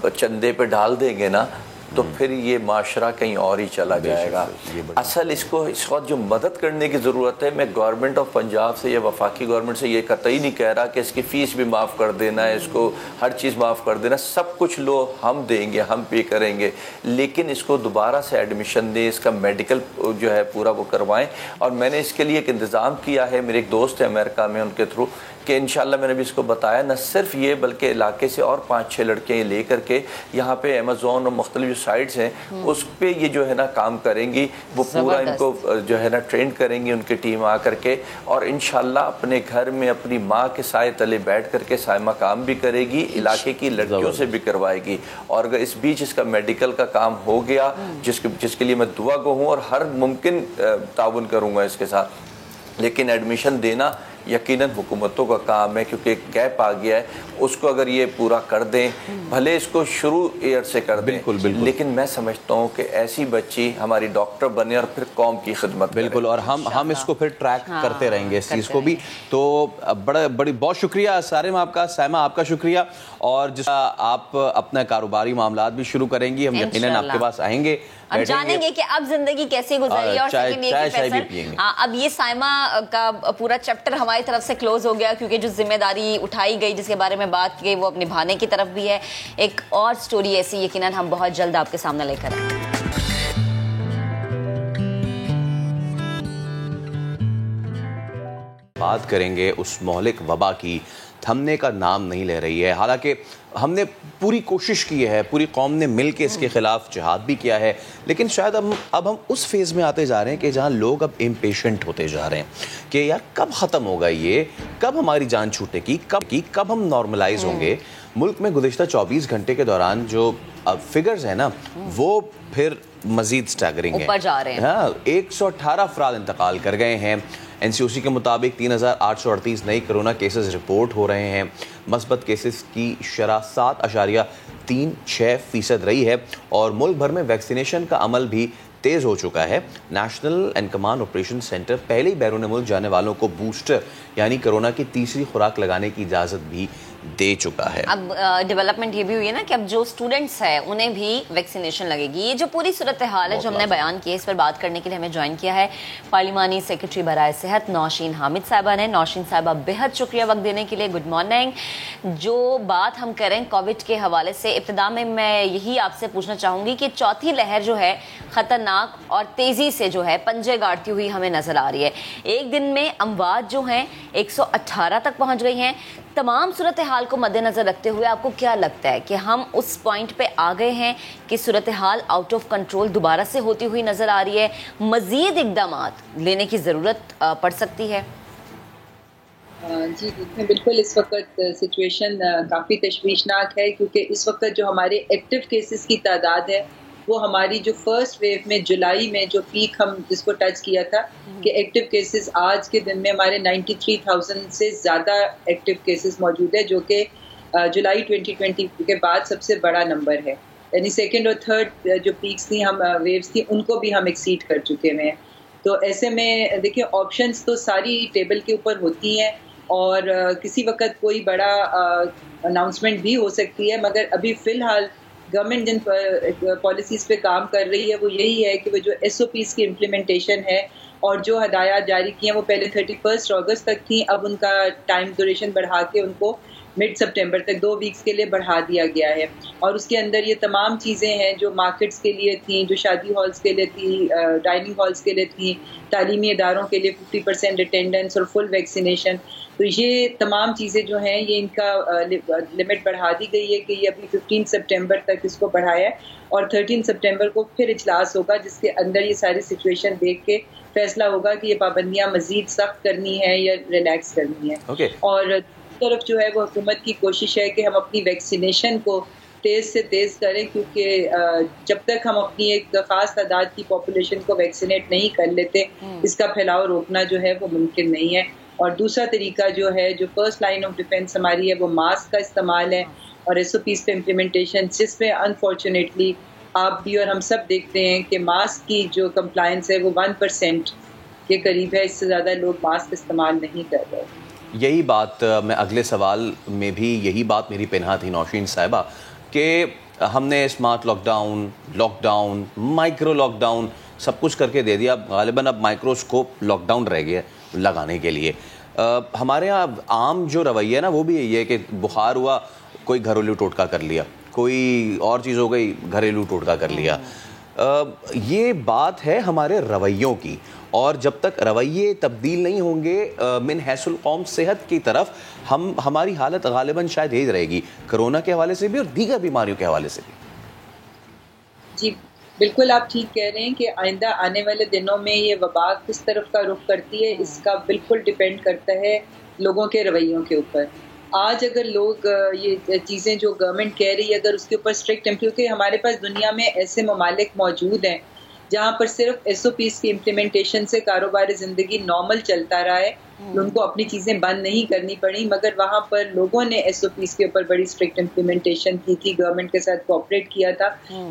चंदे पे डाल देंगे ना तो फिर ये माशरा कहीं और ही चला जाएगा। असल इसको इस वक्त जो मदद करने की ज़रूरत है, मैं गवर्नमेंट ऑफ पंजाब से या वफाकी गवर्नमेंट से ये कतई नहीं कह रहा कि इसकी फ़ीस भी माफ़ कर देना है, इसको हर चीज़ माफ़ कर देना, सब कुछ लो हम देंगे, हम पे करेंगे, लेकिन इसको दोबारा से एडमिशन दें, इसका मेडिकल जो है पूरा वो करवाएं। और मैंने इसके लिए एक इंतज़ाम किया है, मेरे एक दोस्त है अमेरिका में, उनके थ्रू कि इंशाल्लाह मैंने भी इसको बताया, न सिर्फ ये बल्कि इलाके से और 5-6 लड़कियाँ ये ले करके यहाँ पे अमेज़ॉन और मुख्तलिफ जो साइट्स हैं उस पर ये जो है ना काम करेंगी, वो पूरा इनको जो है ना ट्रेन करेंगी उनकी टीम आ करके, और इंशाल्लाह अपने घर में अपनी माँ के साए तले बैठ करके साइमा काम भी करेगी, इलाके की लड़कियों से भी करवाएगी। और अगर इस बीच इसका मेडिकल का काम हो गया, जिसके लिए मैं दुआ गो हूँ और हर मुमकिन ताउन करूँगा इसके साथ, लेकिन एडमिशन देना यकीनन हुकूमतों का काम है, क्योंकि एक गैप आ गया है, उसको अगर ये पूरा कर दें, भले इसको शुरू ईयर से कर दें, बिल्कुल, लेकिन मैं समझता हूँ कि ऐसी बच्ची हमारी डॉक्टर बने और फिर कौम की खिदमत। बिल्कुल, और हम इसको फिर ट्रैक करते रहेंगे इस चीज़ को भी। तो बड़ी बहुत शुक्रिया सारिम आपका, साइमा आपका शुक्रिया। और जिस आप अपना कारोबारी मामलात भी शुरू करेंगी, हम यकीनन आपके पास आएंगे, हम जानेंगे कि अब जिंदगी कैसे गुजरी और सेकंड अब ये साइमा का पूरा चैप्टर हमारी तरफ से क्लोज हो गया, क्योंकि जो जिम्मेदारी उठाई गई, जिसके बारे में बात की गई, वो अब निभाने की तरफ भी है। एक और स्टोरी ऐसी यकीनन हम बहुत जल्द आपके सामने लेकर आएंगे। बात करेंगे उस मोहलिक वबा की, थमने का नाम नहीं ले रही है। हालांकि हमने पूरी कोशिश की है, पूरी कौम ने मिल के इसके खिलाफ जिहाद भी किया है, लेकिन शायद अब हम उस फेज़ में आते जा रहे हैं कि जहां लोग अब इम्पेशेंट होते जा रहे हैं कि यार कब ख़त्म होगा ये, कब हमारी जान छूटेगी, कब हम नॉर्मलाइज होंगे। मुल्क में गुज़िश्ता 24 घंटे के दौरान जो फिगर्स हैं ना, वो फिर मज़ीद स्टैगरिंग है, ऊपर जा रहे हैं। हाँ, 118 अफराद इंतकाल कर गए हैं। NCOC के मुताबिक 3838 नए कोरोना केसेस रिपोर्ट हो रहे हैं। मस्बत केसेस की शरह 7.36% रही है और मुल्क भर में वैक्सीनेशन का अमल भी तेज़ हो चुका है। National and command operation centre पहले ही बैरून मुल्क जाने वालों को बूस्टर यानी कोरोना की तीसरी खुराक लगाने की इजाज़त भी दे चुका है। अब डेवलपमेंट ये भी हुई है ना कि अब जो स्टूडेंट्स हैं उन्हें भी वैक्सीनेशन लगेगी। ये जो पूरी सूरत हाल है जो हमने बयान की है, इस पर बात करने के लिए हमें ज्वाइन किया है पार्लिमानी सेक्रेटरी बराए सेहत नौशीन हामिद साहिबा ने। नौशीन साहिबा बेहद शुक्रिया वक्त देने के लिए, गुड मॉर्निंग। जो बात हम करें कोविड के हवाले से, इब्तिदा में मैं यही आपसे पूछना चाहूँगी कि चौथी लहर जो है ख़तरनाक और तेज़ी से जो है पंजे गाड़ती हुई हमें नज़र आ रही है। एक दिन में अमवात जो हैं 118 तक पहुँच गई हैं। तमाम सूरत हाल को मद्देनज़र रखते हुए आपको क्या लगता है कि हम उस पॉइंट पे आ गए हैं कि सूरत हाल आउट ऑफ कंट्रोल दोबारा से होती हुई नज़र आ रही है, मज़ीद इक़दाम लेने की ज़रूरत पड़ सकती है? जी देखिए, बिल्कुल इस वक्त सिचुएशन काफ़ी तशवीशनाक है, क्योंकि इस वक्त जो हमारे एक्टिव केसेस की तादाद है वो हमारी जो फर्स्ट वेव में जुलाई में जो पीक हम जिसको टच किया था कि एक्टिव केसेस आज के दिन में हमारे 93,000 से ज़्यादा एक्टिव केसेस मौजूद है, जो कि जुलाई 2020 के बाद सबसे बड़ा नंबर है। यानी सेकेंड और थर्ड जो पीक्स थी, हम वेव्स थी, उनको भी हम एक्सीड कर चुके हैं। तो ऐसे में देखिए ऑप्शंस तो सारी टेबल के ऊपर होती हैं और किसी वक्त कोई बड़ा अनाउंसमेंट भी हो सकती है, मगर अभी फ़िलहाल गवर्नमेंट जिन पॉलिसीज़ पे काम कर रही है वो यही है कि वो जो SOPs की इम्प्लीमेंटेशन है और जो हदायत जारी की हैं वो पहले 31 अगस्त तक थी, अब उनका टाइम ड्यूरेशन बढ़ा के उनको मिड सितंबर तक 2 वीक्स के लिए बढ़ा दिया गया है। और उसके अंदर ये तमाम चीज़ें हैं जो मार्केट्स के लिए थी, जो शादी हॉल्स के लिए थी, डाइनिंग हॉल्स के लिए थी, तालीमी इदारों के लिए 50% अटेंडेंस और फुल वैक्सीनेशन, तो ये तमाम चीज़ें जो हैं ये इनका लिमिट बढ़ा दी गई है कि ये अभी 15 सितंबर तक इसको बढ़ाया है और 13 सितंबर को फिर इजलास होगा जिसके अंदर ये सारी सिचुएशन देख के फैसला होगा कि ये पाबंदियाँ मज़ीद सख्त करनी है या रिलैक्स करनी है। और तरफ जो है वो हुकूमत की कोशिश है कि हम अपनी वैक्सीनेशन को तेज़ से तेज़ करें, क्योंकि जब तक हम अपनी एक ख़ास तादाद की पॉपुलेशन को वैक्सीनेट नहीं कर लेते इसका फैलाव रोकना जो है वो मुमकिन नहीं है। और दूसरा तरीका जो है, जो फर्स्ट लाइन ऑफ डिफेंस हमारी है, वो मास्क का इस्तेमाल है और SOPs पे इम्प्लीमेंटेशन, जिसमें अनफॉर्चुनेटली आप भी और हम सब देखते हैं कि मास्क की जो कंप्लायंस है वो 1% के करीब है, इससे ज़्यादा लोग मास्क इस्तेमाल नहीं कर रहे। यही बात मैं अगले सवाल में भी यही बात मेरी पेनहा थी नौशीन साहिबा कि हमने स्मार्ट लॉकडाउन, माइक्रो लॉकडाउन सब कुछ करके दे दिया, गालिबन अब माइक्रोस्कोप लॉकडाउन रह गया लगाने के लिए। हमारे यहाँ आम जो रवैया है ना वो भी यही है कि बुखार हुआ कोई घरेलू टोटका कर लिया, कोई और चीज़ हो गई घरेलू टोटका कर लिया। ये बात है हमारे रवैयों की, और जब तक रवैये तब्दील नहीं होंगे मिन हैसुल कौम सेहत की तरफ, हमारी हालत गालिबन शायद यही रहेगी, कोरोना के हवाले से भी और दीगर बीमारियों के हवाले से भी। जी बिल्कुल, आप ठीक कह रहे हैं कि आइंदा आने वाले दिनों में ये वबा किस तरफ का रुख करती है इसका बिल्कुल डिपेंड करता है लोगों के रवैयों के ऊपर। आज अगर लोग ये चीज़ें जो गवर्नमेंट कह रही है अगर उसके ऊपर स्ट्रिक्ट, क्योंकि हमारे पास दुनिया में ऐसे ममालिक मौजूद हैं जहाँ पर सिर्फ SOPs की इम्प्लीमेंटेशन से कारोबार ज़िंदगी नॉर्मल चलता रहा है, उनको अपनी चीज़ें बंद नहीं करनी पड़ी, मगर वहाँ पर लोगों ने SOPs के ऊपर बड़ी स्ट्रिक्ट इम्प्लीमेंटेशन की थी, गवर्नमेंट के साथ कोऑपरेट किया था,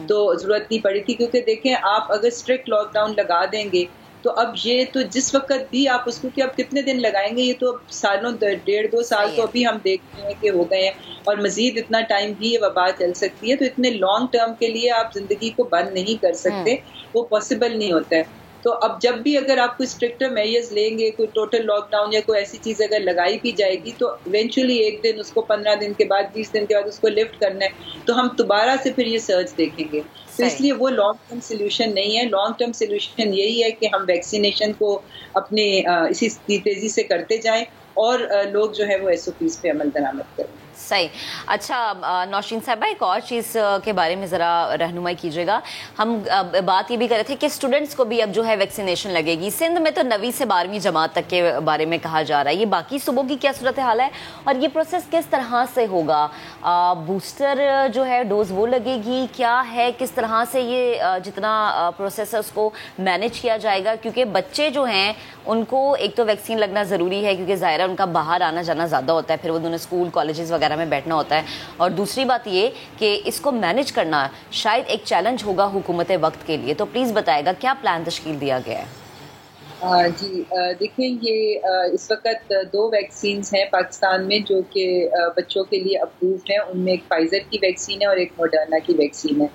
तो ज़रूरत नहीं पड़ी थी। क्योंकि देखें, आप अगर स्ट्रिक्ट लॉकडाउन लगा देंगे तो अब ये तो जिस वक्त भी आप उसको कि आप कितने दिन लगाएंगे, ये तो सालों 1.5-2 साल तो अभी हम देखते हैं कि हो गए हैं, और मजीद इतना टाइम भी ये वबा चल सकती है, तो इतने लॉन्ग टर्म के लिए आप जिंदगी को बंद नहीं कर सकते, वो पॉसिबल नहीं होता है। तो अब जब भी अगर आप कोई स्ट्रिक्टर मेजर्स लेंगे, कोई टोटल लॉकडाउन या कोई ऐसी चीज़ अगर लगाई भी जाएगी तो इवेंचुअली एक दिन उसको 15 दिन के बाद 20 दिन के बाद उसको लिफ्ट करना है, तो हम दोबारा से फिर ये सर्च देखेंगे। तो इसलिए वो लॉन्ग टर्म सोल्यूशन नहीं है। लॉन्ग टर्म सोल्यूशन यही है कि हम वैक्सीनेशन को अपने इसी तेज़ी से करते जाएं और लोग जो है वो SOPs पे अमल दरामद करें। सही। अच्छा नौशीन साहबा, एक और चीज़ के बारे में ज़रा रहनुमाई कीजिएगा। हम बात ये भी कर रहे थे कि स्टूडेंट्स को भी अब जो है वैक्सीनेशन लगेगी। सिंध में तो 9वीं से 12वीं जमात तक के बारे में कहा जा रहा है, ये बाकी सूबों की क्या सूरत हाल है और ये प्रोसेस किस तरह से होगा? बूस्टर जो है डोज वो लगेगी क्या है, किस तरह से ये जितना प्रोसेस है उसको मैनेज किया जाएगा? क्योंकि बच्चे जो हैं उनको एक तो वैक्सीन लगना ज़रूरी है क्योंकि ज़ाहिर उनका बाहर आना जाना ज़्यादा होता है, फिर वो दोनों स्कूल कॉलेजेस वगैरह में बैठना होता है, और दूसरी बात ये कि इसको मैनेज करना शायद एक चैलेंज होगा हुकूमत वक्त के लिए। तो प्लीज़ बताएगा क्या प्लान तश्कील दिया गया है? जी देखिए, ये इस वक्त 2 वैक्सीन हैं पाकिस्तान में जो कि बच्चों के लिए अप्रूव्ड हैं। उनमें एक फाइज़र की वैक्सीन है और एक मॉडर्ना की वैक्सीन है।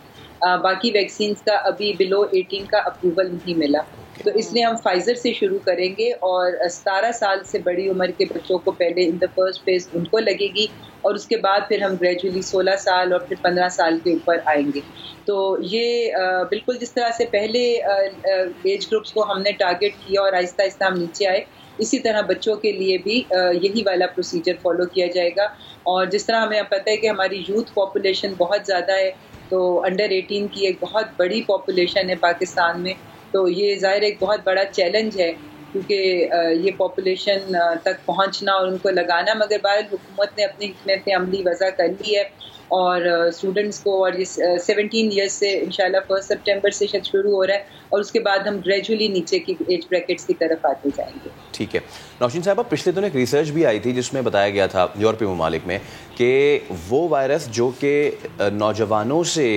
बाकी वैक्सीन का अभी बिलो 18 का अप्रूवल नहीं मिला, तो इसलिए हम फाइज़र से शुरू करेंगे और 17 साल से बड़ी उम्र के बच्चों को पहले इन द फर्स्ट फेज उनको लगेगी और उसके बाद फिर हम ग्रेजुअली 16 साल और फिर 15 साल के ऊपर आएंगे। तो ये बिल्कुल जिस तरह से पहले एज ग्रुप्स को हमने टारगेट किया और आहिस्ता आहिस्ता हम नीचे आए, इसी तरह बच्चों के लिए भी यही वाला प्रोसीजर फॉलो किया जाएगा। और जिस तरह हमें पता है कि हमारी यूथ पॉपुलेशन बहुत ज़्यादा है, तो अंडर 18 की एक बहुत बड़ी पॉपुलेशन है पाकिस्तान में, तो ये ज़ाहिर एक बहुत बड़ा चैलेंज है क्योंकि ये पॉपुलेशन तक पहुंचना और उनको लगाना, मगर बहरहाल हुकूमत ने अपनी हिकमत अमली वज़ा कर ली है और स्टूडेंट्स को, और ये 17 ईयर्स से इंशाल्लाह 1 सितंबर से शायद शुरू हो रहा है और उसके बाद हम ग्रेजुअली नीचे की एज ब्रैकेट्स की तरफ आते जाएंगे। ठीक है नौशीन साहबा, पिछले दिनों एक रिसर्च भी आई थी जिसमें बताया गया था यूरोपीय ममालिक में कि वो वायरस जो कि नौजवानों से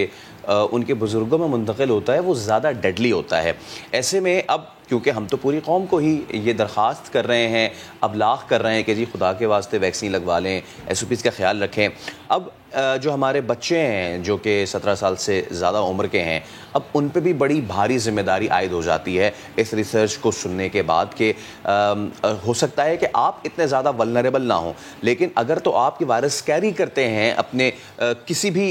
उनके बुज़ुर्गों में मुंतकिल होता है वो ज़्यादा डेडली होता है। ऐसे में अब क्योंकि हम तो पूरी कौम को ही ये दरख्वास्त कर रहे हैं, अबलाग कर रहे हैं कि जी खुदा के वास्ते वैक्सीन लगवा लें, SOPs का ख्याल रखें। अब जो हमारे बच्चे हैं जो कि 17 साल से ज़्यादा उम्र के हैं, अब उन पे भी बड़ी भारी जिम्मेदारी आयद हो जाती है इस रिसर्च को सुनने के बाद कि हो सकता है कि आप इतने ज़्यादा वल्नरेबल ना हों, लेकिन अगर तो आपकी वायरस कैरी करते हैं अपने किसी भी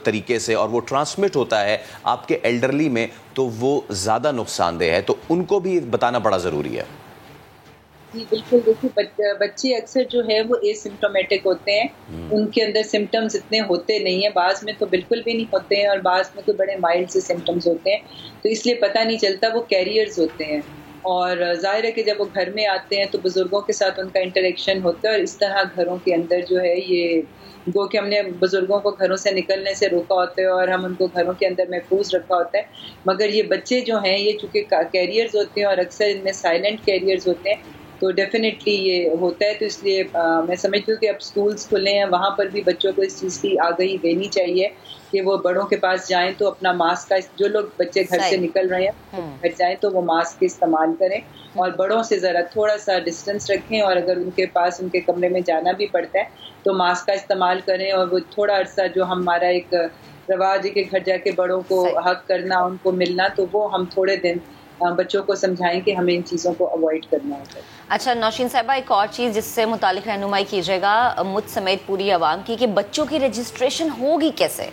तरीके से और वो ट्रांसमिट होता है आपके एल्डरली में, तो वो ज़्यादा नुकसानदेह है, तो उनको भी बताना बड़ा ज़रूरी है। जी बिल्कुल, देखिए बच्चे अक्सर जो है वो एसिम्प्टोमेटिक होते हैं, उनके अंदर सिम्टम्स इतने होते नहीं हैं, बाज़ में तो बिल्कुल भी नहीं होते हैं और बाज़ में तो बड़े माइल्ड से सिम्टम्स होते हैं, तो इसलिए पता नहीं चलता वो कैरियर्स होते हैं। और ज़ाहिर है कि जब वो घर में आते हैं तो बुज़ुर्गों के साथ उनका इंटरेक्शन होता है और इस तरह घरों के अंदर जो है ये गो कि हमने बुज़ुर्गों को घरों से निकलने से रोका होता है और हम उनको घरों के अंदर महफूज रखा होता है, मगर ये बच्चे जो हैं ये चूँकि कैरियर्स होते हैं और अक्सर इनमें साइलेंट कैरियर्स होते हैं, तो डेफिनेटली ये होता है। तो इसलिए मैं समझती हूँ कि अब स्कूल्स खुले हैं, वहाँ पर भी बच्चों को इस चीज़ की आगाही देनी चाहिए कि वो बड़ों के पास जाएं तो अपना मास्क का, जो लोग बच्चे घर से निकल रहे हैं घर जाएं तो वो मास्क का इस्तेमाल करें और बड़ों से ज़रा थोड़ा सा डिस्टेंस रखें, और अगर उनके पास उनके कमरे में जाना भी पड़ता है तो मास्क का इस्तेमाल करें। और वो थोड़ा अर्सा जो हमारा एक रवाज है कि घर जाके बड़ों को हक करना, उनको मिलना, तो वो हम थोड़े दिन बच्चों को समझाएं कि हमें इन चीज़ों को अवॉइड करना होता है। अच्छा नौशीन साहिबा, एक और चीज़ जिससे मुतालिक रहनुमाई कीजिएगा मुझ समेत पूरी आवाम की, कि बच्चों की रजिस्ट्रेशन होगी कैसे?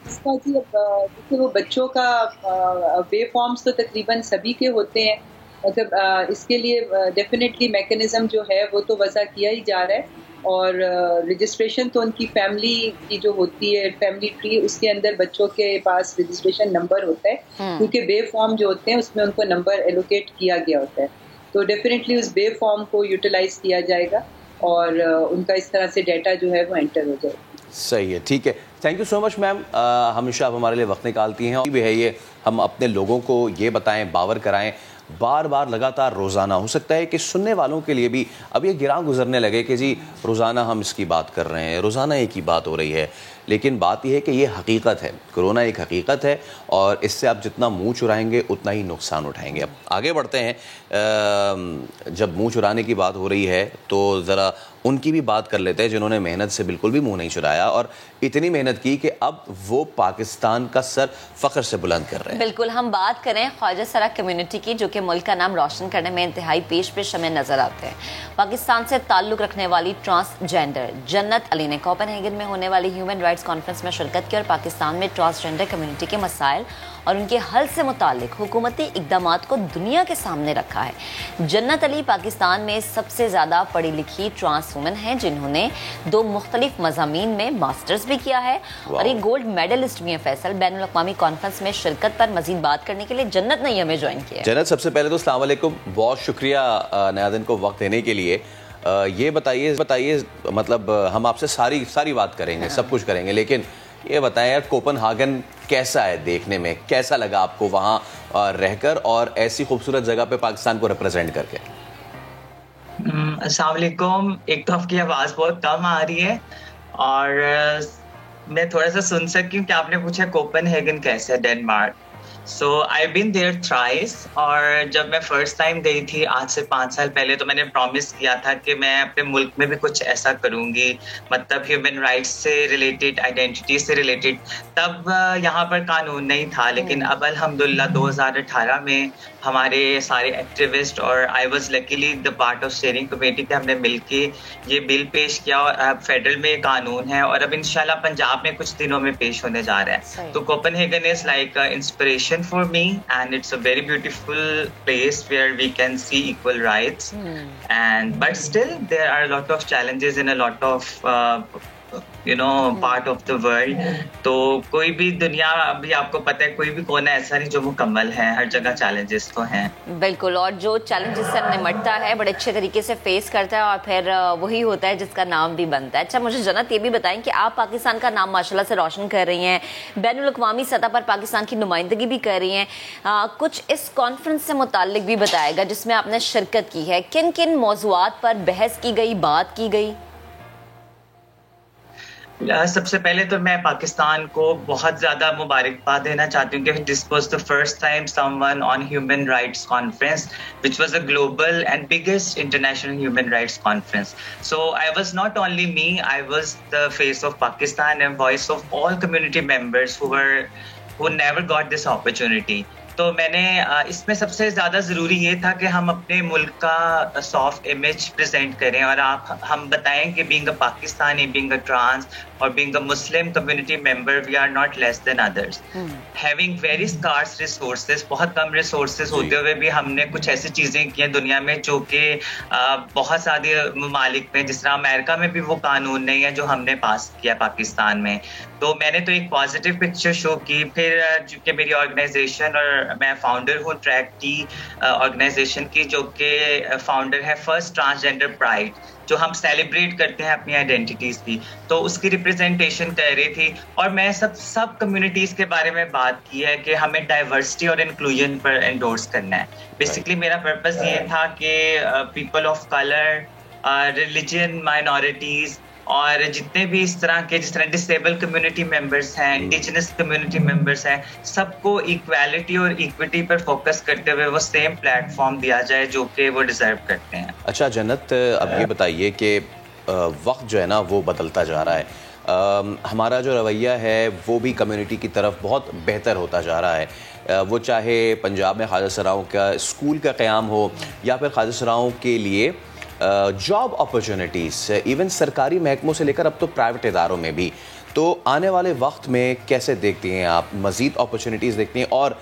इसका जी देखिए वो बच्चों का वे फॉर्म्स तो तकरीबन सभी के होते हैं, मतलब इसके लिए डेफिनेटली मैकेनिज़्म जो है वो तो वज़ा किया ही जा रहा है, और रजिस्ट्रेशन तो उनकी फैमिली की जो होती है, फैमिली ट्री, उसके अंदर बच्चों के पास रजिस्ट्रेशन नंबर होता है, क्योंकि बे फॉर्म जो होते हैं उसमें उनको नंबर एलोकेट किया गया होता है, तो डेफिनेटली उस बे फॉर्म को यूटिलाइज किया जाएगा और उनका इस तरह से डाटा जो है वो एंटर हो जाएगा। सही है, ठीक है, thank you so much ma'am, हमेशा आप हमारे लिए वक्त निकालती हैं। भी है ये, हम अपने लोगों को ये बताएं, बावर कराएं, बार बार लगातार रोज़ाना। हो सकता है कि सुनने वालों के लिए भी अब ये गिरां गुजरने लगे कि जी रोज़ाना हम इसकी बात कर रहे हैं, रोज़ाना एक ही बात हो रही है, लेकिन बात यह है कि ये हकीकत है, कोरोना एक हकीकत है और इससे आप जितना मुंह चुराएंगे उतना ही नुकसान उठाएंगे। अब आगे बढ़ते हैं, जब मुंह चुराने की बात हो रही है तो ज़रा उनकी भी बात कर लेते हैं जिन्होंने मेहनत से बिल्कुल भी मुंह नहीं चुराया और इतनी मेहनत की कि अब वो पाकिस्तान का सर फ़ख्र से बुलंद कर रहे हैं। बिल्कुल, हम बात करें ख्वाजा सरा कम्युनिटी की, जो कि मुल्क का नाम रोशन करने में इंतहाई पेश हमें नजर आते हैं। पाकिस्तान से ताल्लुक़ रखने वाली ट्रांसजेंडर जन्नत अली ने कोपेनहेगन में होने वाली ह्यूमन राइट्स कॉन्फ्रेंस में शिरकत की और पाकिस्तान में ट्रांसजेंडर कम्युनिटी के मसाइल और उनके हल से मुतालिक हुकूमती इक़दामात को दुनिया के सामने रखा है। जन्नत अली पाकिस्तान में सबसे ज़्यादा पढ़ी लिखी ट्रांस वुमन हैं, जिन्होंने 2 मुख्तलिफ मज़ामीन में मास्टर्स भी किया है और एक गोल्ड मेडलिस्ट भी हैं। फैसल, बैनुल अक़वामी कॉन्फ्रेंस में शिरकत पर मज़ीद बात करने के लिए जन्नत ने हमें ज्वाइन किया। जन्नत, सबसे पहले तो अस्सलाम वालेकुम, बहुत शुक्रिया नाज़रीन को वक्त देने के लिए। ये बताइए मतलब हम आपसे सारी बात करेंगे, सब कुछ करेंगे, लेकिन ये बताएं यार कोपेनहेगन कैसा है देखने में, कैसा लगा आपको वहाँ रहकर और ऐसी खूबसूरत जगह पे पाकिस्तान को रिप्रेजेंट करके? अस्सलाम वालेकुम, एक तो आपकी आवाज़ बहुत कम आ रही है और मैं थोड़ा सा सुन सकती हूँ कि आपने पूछा कोपेनहेगन कैसा है, Denmark. So I been there thrice, और जब मैं फर्स्ट टाइम गई थी आज से 5 साल पहले, तो मैंने प्रॉमिस किया था कि मैं अपने मुल्क में भी कुछ ऐसा करूँगी, मतलब ह्यूमन राइट्स से रिलेटेड, आइडेंटिटी से रिलेटेड। तब यहाँ पर कानून नहीं था, लेकिन अब अल्हम्दुलिल्लाह 2018 में हमारे सारे एक्टिविस्ट और I was luckily the part of steering committee के हमने मिलके ये बिल पेश किया और अब फेडरल में कानून है और अब इंशाल्लाह पंजाब में कुछ दिनों में पेश होने जा रहा है। तो Copenhagen is like inspiration for me, and it's a very beautiful place where we can see equal rights, and but still there are a lot of challenges in a lot of part of the world. तो कोई भी दुनिया, अभी आपको पता है, कोई भी कोना ऐसा नहीं जो मुकम्मल है, हर जगह चैलेंजेस तो हैं। बिल्कुल, और जो चैलेंजेस से निमटता है बड़े अच्छे तरीके से फेस करता है और फिर वही होता है जिसका नाम भी बनता है। अच्छा, मुझे जन्नत ये भी बताएं कि आप पाकिस्तान का नाम माशाल्लाह से रोशन कर रही हैं, बैनुल अक़वामी सतह पर पाकिस्तान की नुमाइंदगी भी कर रही हैं, कुछ इस कॉन्फ्रेंस से मुताल्लिक भी बताएगा जिसमें आपने शिरकत की है, किन किन मौज़ूआत पर बहस की गई, बात की गई? सबसे पहले तो मैं पाकिस्तान को बहुत ज़्यादा मुबारकबाद देना चाहती हूँ कि this was the first time someone on human rights conference which was a global and biggest international human rights conference. So I was not only me, I was the face of Pakistan and voice of all community members who never got this opportunity. तो मैंने इसमें सबसे ज़्यादा ज़रूरी ये था कि हम अपने मुल्क का सॉफ्ट इमेज प्रेजेंट करें और हम बताएं कि being a Pakistani, being a trans और being a Muslim community member, we are not less than others. Having very scarce resources, बहुत कम रिसोर्सेज होते हुए भी हमने कुछ ऐसी चीज़ें की हैं दुनिया में जो कि बहुत सारे ममालिक में, जिस तरह अमेरिका में भी वो कानून नहीं है जो हमने पास किया पाकिस्तान में. तो मैंने तो एक पॉजिटिव पिक्चर शो की. फिर चूँकि मेरी ऑर्गेनाइजेशन और मैं फाउंडर हूँ ट्रैक टी ऑर्गेनाइजेशन की, जो कि फाउंडर है फर्स्ट ट्रांसजेंडर प्राइड, जो हम सेलिब्रेट करते हैं अपनी आइडेंटिटीज की, तो उसकी रिप्रेजेंटेशन कर रही थी. और मैं सब कम्युनिटीज के बारे में बात की है कि हमें डाइवर्सिटी और इंक्लूजन पर एंडोर्स करना है. बेसिकली मेरा पर्पस ये था कि people of colour, religion minorities और जितने भी इस तरह के, जिस तरह डिसेबल कम्युनिटी मेंबर्स हैं, इंडिजिनस कम्युनिटी मेंबर्स हैं, सबको इक्वालिटी और इक्विटी पर फोकस करते हुए वो सेम प्लेटफॉर्म दिया जाए जो कि वो डिजर्व करते हैं. अच्छा जन्नत, अब ये बताइए कि वक्त जो है ना वो बदलता जा रहा है, हमारा जो रवैया है वो भी कम्युनिटी की तरफ बहुत बेहतर होता जा रहा है. वो चाहे पंजाब में ख्वाजा सराओं का स्कूल का क़याम हो या फिर ख्वाजा सराओं के लिए जॉब अपॉर्चुनिटीज़, इवन सरकारी महकमों से लेकर अब तो प्राइवेट इदारों में भी. तो आने वाले वक्त में कैसे देखती हैं आप, मज़ीद अपॉर्चुनिटीज़ देखती हैं और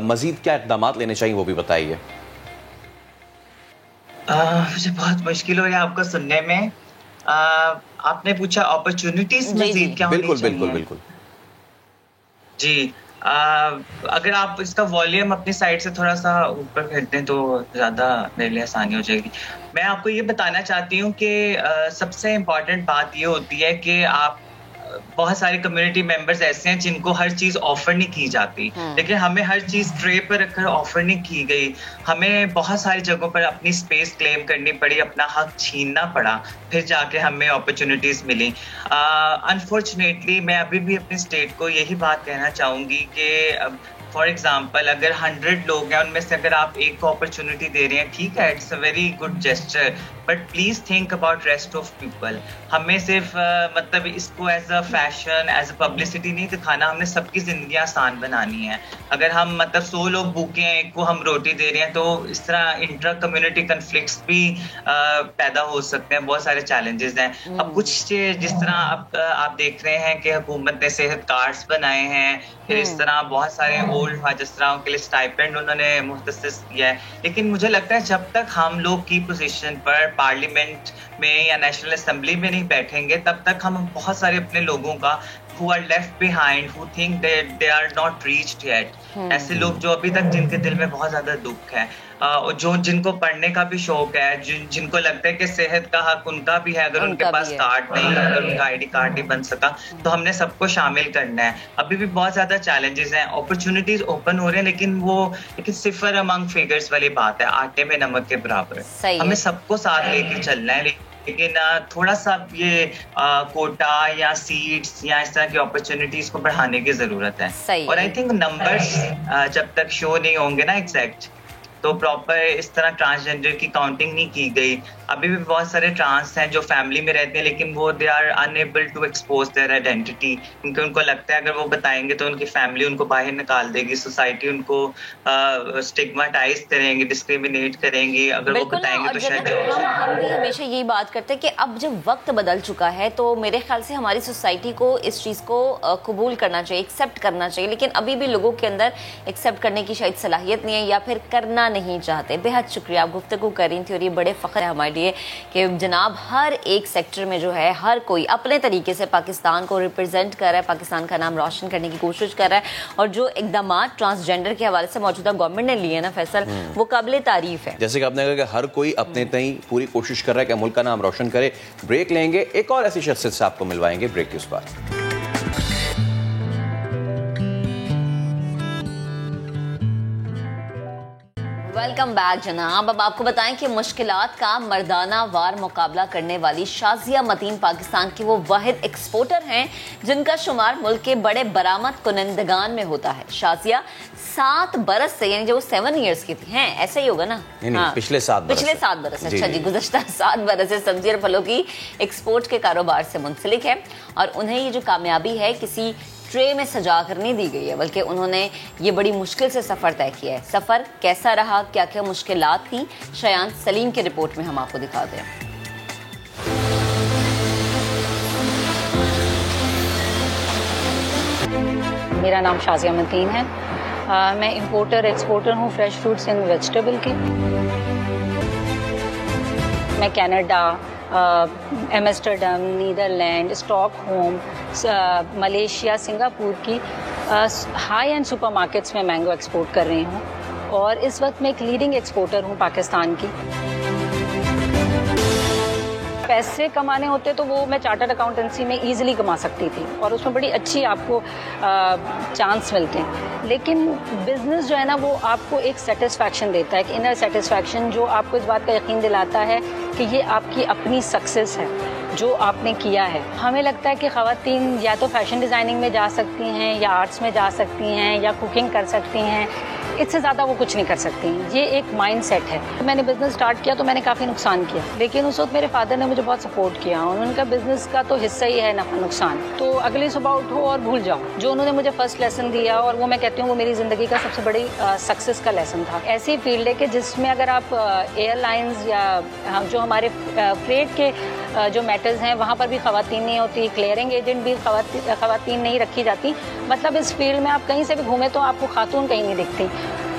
मज़ीद क्या इक़दाम लेने चाहिए वो भी बताइए. मुझे बहुत मुश्किल हो रहा है आपको सुनने में. आपने पूछा अपॉर्चुनिटीज़ मज़ीद क्या होनी चाहिए. बिल्कुल बिल्कुल जी. अगर आप इसका वॉल्यूम अपनी साइड से थोड़ा सा ऊपर कर दें तो ज़्यादा मेरे लिए आसानी हो जाएगी. मैं आपको ये बताना चाहती हूँ कि सबसे इम्पॉर्टेंट बात ये होती है कि आप, बहुत सारे कम्युनिटी मेंबर्स ऐसे हैं जिनको हर चीज़ ऑफर नहीं की जाती, लेकिन हमें हर चीज़ ट्रे पर रखकर ऑफर नहीं की गई. हमें बहुत सारी जगहों पर अपनी स्पेस क्लेम करनी पड़ी, अपना हक छीनना पड़ा, फिर जाके हमें अपॉर्चुनिटीज़ मिली. अनफॉर्चुनेटली मैं अभी भी अपनी स्टेट को यही बात कहना चाहूँगी कि फॉर एग्जाम्पल अगर 100 लोग हैं, उनमें से अगर आप एक को अपॉर्चुनिटी दे रहे हैं, ठीक है, it's a very good gesture, but please think about rest of people. हमें सिर्फ मतलब इसको as a fashion, as a publicity नहीं दिखाना, हमने सबकी जिंदगी आसान बनानी है. अगर हम मतलब 100 लोग भूखे हैं, एक को हम रोटी दे रहे हैं, तो इस तरह इंट्रा कम्युनिटी कन्फ्लिक्ट्स भी पैदा हो सकते हैं. बहुत सारे चैलेंजेस हैं. अब कुछ जिस तरह आप देख रहे हैं कि हुकूमत ने सेहत कार्ड्स बनाए हैं, फिर इस तरह बहुत सारे ओल्ड ख्वाजा के लिए स्टाइपेंड उन्होंने मुख्तसस किया है. लेकिन मुझे लगता है जब तक हम लोग की पोजीशन पर पार्लियामेंट में या नेशनल असेंबली में नहीं बैठेंगे, तब तक हम बहुत सारे अपने लोगों का who are left behind, who think that they are not reached yet, ऐसे लोग जो अभी तक, जिनके दिल में बहुत ज्यादा दुख है, और जिनको पढ़ने का भी शौक है, जिनको लगता है कि सेहत का हक उनका भी है, अगर उनके पास कार्ड नहीं है, अगर उनका आईडी कार्ड नहीं बन सका, तो हमने सबको शामिल करना है. अभी भी बहुत ज्यादा चैलेंजेस हैं. अपॉर्चुनिटीज ओपन हो रहे हैं, लेकिन सिफर अमंग फिगर्स वाली बात है, आटे में नमक के बराबर. हमें सबको साथ लेके चलना है, लेकिन थोड़ा सा ये कोटा या सीट्स या इस तरह की अपॉर्चुनिटीज को बढ़ाने की जरूरत है. और आई थिंक नंबर्स जब तक शो नहीं होंगे ना एग्जैक्ट, तो प्रॉपर इस तरह ट्रांसजेंडर की काउंटिंग नहीं की गई. अभी भी बहुत सारे ट्रांस हैं जो फैमिली में रहते हैं, लेकिन वो they are unable to expose their identity, क्योंकि उनको लगता है अगर वो बताएंगे तो उनकी फैमिली उनको बाहर निकाल देगी, सोसाइटी उनको स्टिग्माटाइज करेंगे, डिस्क्रिमिनेट करेंगी. अगर वो बताएंगे तो शायद हम भी हमेशा यही बात करते हैं कि अब जब वक्त बदल चुका है तो मेरे ख्याल से हमारी सोसाइटी को इस चीज़ को कबूल करना चाहिए, एक्सेप्ट करना चाहिए. लेकिन अभी भी लोगों के अंदर एक्सेप्ट करने की शायद सलाहियत नहीं है या फिर करना नहीं चाहते. बेहद शुक्रिया, आप गुफ्तगू कर रही थी और ये बड़े फ़ख्र है हमारे लिए कि जनाब हर एक सेक्टर में जो है हर कोई अपने तरीके से पाकिस्तान को रिप्रेजेंट कर रहा है, पाकिस्तान का नाम रोशन करने की कोशिश कर रहा है. और जो इक़दाम ट्रांसजेंडर के हवाले से मौजूदा गवर्नमेंट ने लिए ना फैसल, वो काबिल तारीफ है. जैसे कि आपने कहा कि हर कोई अपने तई पूरी कोशिश कर रहा है कि मुल्क का नाम रोशन करे. ब्रेक लेंगे, एक और ऐसी शख्सियत से आपको मिलवाएंगे ब्रेक के उस पार. वेलकम बैक जनाब। अब आपको बताएं कि मुश्किलात का मर्दाना वार मुकाबला करने वाली शाजिया मतीन पाकिस्तान की वो वाहिद एक्सपोर्टर हैं जिनका शुमार मुल्क के बड़े बरामद कुनंदगान में होता है। शाजिया 7 बरस से, यानी जो 7 ईयर्स की थी, हैं ऐसे ही होगा ना? नहीं, पिछले 7 बरस। अच्छा जी, गुज़श्ता 7 बरस से सब्जी और फलों की एक्सपोर्ट के कारोबार से मुंसलिक है और उन्हें ये जो कामयाबी है किसी ट्रे में सजा कर नहीं दी गई है, बल्कि उन्होंने ये बड़ी मुश्किल से सफ़र तय किया है। सफ़र कैसा रहा, क्या क्या मुश्किलात थी, शयान सलीम की रिपोर्ट में हम आपको दिखाते हैं। मेरा नाम शाजिया मतीन है। मैं इंपोर्टर एक्सपोर्टर हूँ फ्रेश फ्रूट्स एंड वेजिटेबल की। मैं Canada, Amsterdam, Netherland, Stockholm, Malaysia, Singapore की हाई एंड सुपरमार्केट्स में मैंगो एक्सपोर्ट कर रही हूँ और इस वक्त मैं एक लीडिंग एक्सपोर्टर हूँ पाकिस्तान की। पैसे कमाने होते तो वो मैं चार्टर्ड अकाउंटेंसी में इजीली कमा सकती थी और उसमें बड़ी अच्छी आपको चांस मिलते हैं, लेकिन बिजनेस जो है ना वो आपको एक सेटिस्फैक्शन देता है, एक इनर सेटिस्फैक्शन जो आपको इस बात का यकीन दिलाता है कि ये आपकी अपनी सक्सेस है जो आपने किया है। हमें लगता है कि ख़वातीन या तो फैशन डिज़ाइनिंग में जा सकती हैं या आर्ट्स में जा सकती हैं या कुकिंग कर सकती हैं, इससे ज़्यादा वो कुछ नहीं कर सकती। ये एक माइंड सेट है। मैंने बिज़नेस स्टार्ट किया तो मैंने काफ़ी नुकसान किया, लेकिन उस वक्त मेरे फादर ने मुझे बहुत सपोर्ट किया। उनका बिज़नेस का तो हिस्सा ही है नफ़ा नुकसान, तो अगली सुबह उठो और भूल जाओ। जो उन्होंने मुझे फर्स्ट लेसन दिया और वो मैं कहती हूँ वो मेरी ज़िंदगी का सबसे बड़ी सक्सेस का लेसन था। ऐसी फील्ड है कि जिसमें अगर आप एयरलाइंस या जो हमारे फ्रेट के जो मैटर्स हैं वहाँ पर भी ख़वातीन नहीं होती, क्लियरिंग एजेंट भी ख़वातीन नहीं रखी जाती। मतलब इस फील्ड में आप कहीं से भी घूमें तो आपको खातून कहीं नहीं दिखती।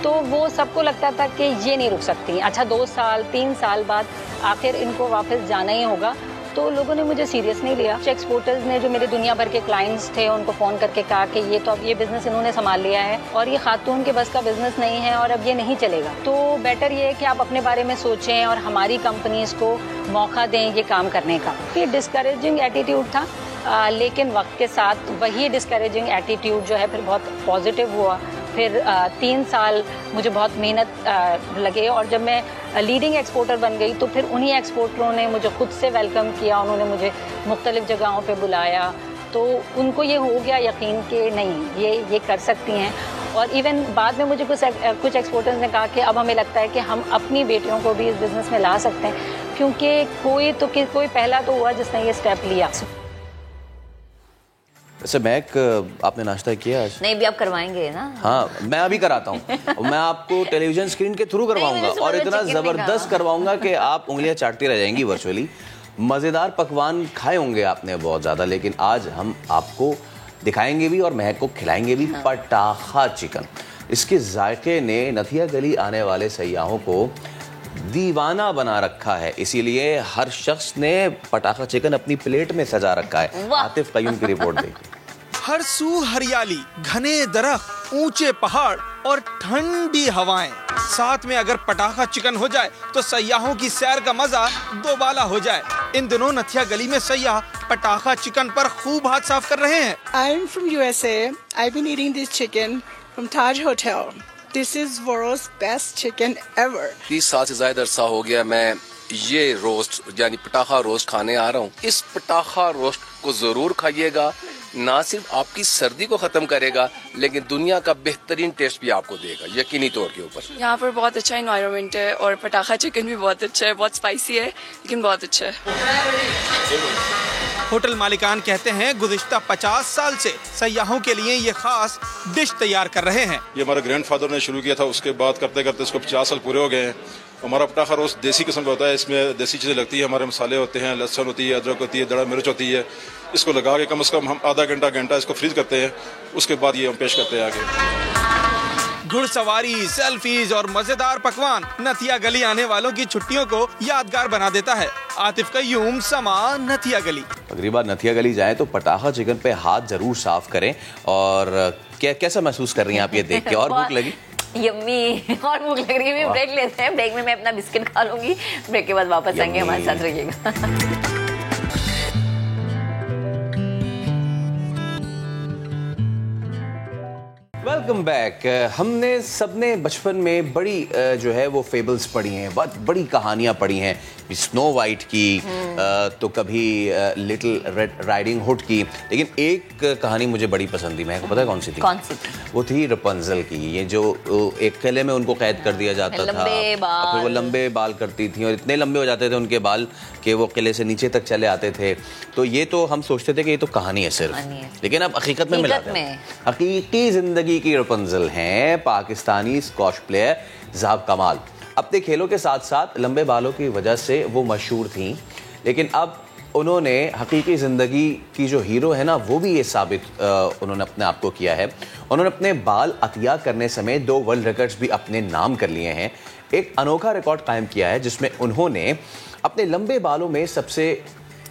तो वो सबको लगता था कि ये नहीं रुक सकती। अच्छा 2 साल 3 साल बाद आखिर इनको वापस जाना ही होगा, तो लोगों ने मुझे सीरियस नहीं लिया। एक्सपोर्टर्स ने जो मेरे दुनिया भर के क्लाइंट्स थे उनको फ़ोन करके कहा कि ये तो अब ये बिज़नेस इन्होंने संभाल लिया है और ये खातून के बस का बिज़नेस नहीं है और अब ये नहीं चलेगा। तो बेटर ये है कि आप अपने बारे में सोचें और हमारी कंपनीज़ को मौका दें ये काम करने का। ये डिस्करेजिंग एटीट्यूड था, लेकिन वक्त के साथ वही डिस्करेजिंग एटीट्यूड जो है फिर बहुत पॉजिटिव हुआ। फिर 3 साल मुझे बहुत मेहनत लगे और जब मैं लीडिंग एक्सपोर्टर बन गई तो फिर उन्हीं एक्सपोर्टरों ने मुझे खुद से वेलकम किया। उन्होंने मुझे मुख्तलिफ जगहों पे बुलाया, तो उनको ये हो गया यकीन कि नहीं ये कर सकती हैं। और इवन बाद में मुझे कुछ एक्सपोर्टर्स ने कहा कि अब हमें लगता है कि हम अपनी बेटियों को भी इस बिज़नेस में ला सकते हैं, क्योंकि कोई पहला तो हुआ जिसने ये स्टेप लिया। वैसे मैक, आपने नाश्ता किया आज? नहीं, भी आप करवाएंगे ना? हाँ, मैं अभी कराता हूँ। मैं आपको टेलीविजन स्क्रीन के थ्रू करवाऊंगा और इतना ज़बरदस्त करवाऊंगा कि आप उंगलियां चाटती रह जाएंगी वर्चुअली। मज़ेदार पकवान खाए होंगे आपने बहुत ज़्यादा, लेकिन आज हम आपको दिखाएंगे भी और महक को खिलाएंगे भी पटाखा चिकन। इसके जायके ने नथिया गली आने वाले सयाहों को दीवाना बना रखा है, इसीलिए हर शख्स ने पटाखा चिकन अपनी प्लेट में सजा रखा है। आतिफ कयूम की रिपोर्ट देखिए। हर सू हरियाली, घने दरख्त, ऊंचे पहाड़ और ठंडी हवाएं, साथ में अगर पटाखा चिकन हो जाए तो सयाहों की सैर का मजा दोबाला हो जाए। इन दिनों नथिया गली में सयाह पटाखा चिकन पर खूब हाथ साफ कर रहे हैं। I am from USA. I've been eating this chicken from Taj Hotel. This is world's best chicken ever. 30 साल से ज्यादा अरसा हो गया मैं ये रोस्ट यानी पटाखा रोस्ट खाने आ रहा हूँ। इस पटाखा रोस्ट को जरूर खाइएगा, ना सिर्फ आपकी सर्दी को खत्म करेगा लेकिन दुनिया का बेहतरीन टेस्ट भी आपको देगा, यकीनी तौर के ऊपर। यहाँ पर बहुत अच्छा एनवायरनमेंट है और पटाखा चिकन भी बहुत अच्छा है, बहुत स्पाइसी है लेकिन बहुत अच्छा है। होटल मालिकान कहते हैं गुज़िश्ता 50 साल से सयाहों के लिए ये खास डिश तैयार कर रहे हैं। ये हमारे ग्रैंडफादर ने शुरू किया था, उसके बाद करते करते इसको 50 साल पूरे हो गए हैं। हमारा पटाखा रोस्ट देसी किस्म का होता है, इसमें देसी चीज़ें लगती है, हमारे मसाले होते हैं, लहसुन होती है, अदरक होती है, दड़ा मिर्च होती है। इसको लगा के कम से कम हम आधा घंटा इसको फ्रीज करते हैं, उसके बाद ये हम पेश करते हैं आगे। घुड़सवारी, सेल्फीज और मजेदार पकवान नथिया गली आने वालों की छुट्टियों को यादगार बना देता है। आतिफ कयूम, समा, नथिया गली। अगली बार नथिया गली जाएं तो पटाखा चिकन पे हाथ जरूर साफ करें। और कैसा महसूस कर रही हैं आप ये देख के? और भूख लगी? यम्मी, और भूख लग रही है। ब्रेक लेते हैं, ब्रेक में मैं अपना बिस्किट खा लूंगी, ब्रेक के बाद वापस आएंगे, हमारे साथ रहिएगा। Welcome welcome back. हमने सबने बचपन में बड़ी जो है वो फेबल्स पढ़ी हैं, बहुत बड़ी कहानियाँ पढ़ी हैं, स्नो वाइट की, तो कभी लिटिल रेड राइडिंग हुड की, लेकिन एक कहानी मुझे बड़ी पसंद थी। मैं पता है कौन सी थी? वो थी रपुंज़ल की। ये जो एक किले में उनको कैद कर दिया जाता था, फिर वो लंबे बाल करती थी और इतने लंबे हो जाते थे उनके बाल कि वो किले से नीचे तक चले आते थे। तो ये तो हम सोचते थे कि ये तो कहानी है सिर्फ, लेकिन अब हकीकत में मिलाते हैं। हकीकी जिंदगी की रपुंज़ल हैं पाकिस्तानी स्क्वॉश प्लेयर ज़हाब कमाल। अपने खेलों के साथ साथ लंबे बालों की वजह से वो मशहूर थीं, लेकिन अब उन्होंने हकीकी ज़िंदगी की जो हीरो है ना, वो भी ये साबित उन्होंने अपने आप को किया है। उन्होंने अपने बाल अतिया करने समेत 2 वर्ल्ड रिकॉर्ड्स भी अपने नाम कर लिए हैं। एक अनोखा रिकॉर्ड कायम किया है जिसमें उन्होंने अपने लंबे बालों में सबसे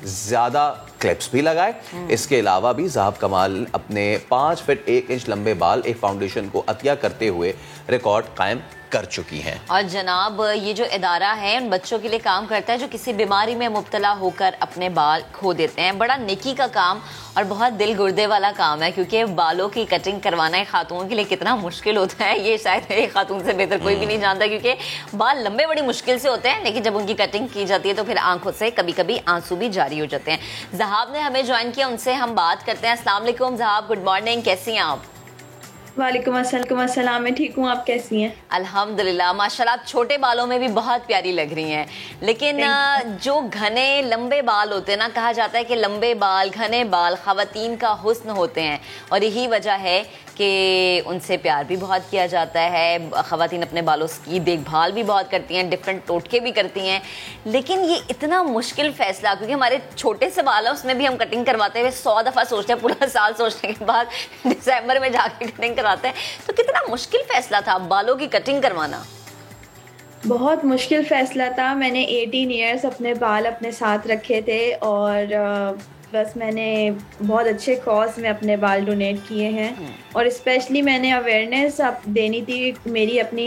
ज़्यादा क्लिप्स भी लगाए। इसके अलावा भी ज़हाब कमाल अपने 5 फीट 1 इंच लंबे बाल एक फाउंडेशन को अतिया करते हुए रिकॉर्ड कायम कर चुकी हैं। और जनाब, ये जो इदारा है उन बच्चों के लिए काम करता है जो किसी बीमारी में मुब्तला होकर अपने बाल खो देते हैं। बड़ा नेकी का काम और बहुत दिल गुर्दे वाला काम है, क्योंकि बालों की कटिंग करवाना एक खातून के लिए कितना मुश्किल होता है ये शायद एक खातून से बेहतर कोई भी नहीं जानता, क्योंकि बाल लंबे बड़ी मुश्किल से होते हैं, लेकिन जब उनकी कटिंग की जाती है तो फिर आंखों से कभी कभी आंसू भी जारी हो जाते हैं। ज़हाब ने हमें ज्वाइन किया, उनसे हम बात करते हैं। अस्सलाम वालेकुम ज़हाब, गुड मॉर्निंग, कैसी हैं आप? वालेकुम अस्सलाम, मैं ठीक हूँ, आप कैसी हैं? अल्हम्दुलिल्लाह, माशाल्लाह आप छोटे बालों में भी बहुत प्यारी लग रही हैं, लेकिन जो घने लंबे बाल होते हैं ना, कहा जाता है कि लंबे बाल, घने बाल ख़वातीन का हुस्न होते हैं, और यही वजह है कि उनसे प्यार भी बहुत किया जाता है। ख़वातीन अपने बालों की देखभाल भी बहुत करती हैं, डिफरेंट टोटके भी करती हैं, लेकिन ये इतना मुश्किल फ़ैसला, क्योंकि हमारे छोटे से बाल है उसमें भी हम कटिंग करवाते हुए 100 दफ़ा सोचते हैं, पूरा साल सोचने के बाद दिसंबर में जाके कटिंग कराते हैं। तो कितना मुश्किल फ़ैसला था बालों की कटिंग करवाना? बहुत मुश्किल फ़ैसला था। मैंने 18 ईयर्स अपने बाल अपने साथ रखे थे, और बस मैंने बहुत अच्छे कॉज में अपने बाल डोनेट किए हैं, और स्पेशली मैंने अवेयरनेस देनी थी। मेरी अपनी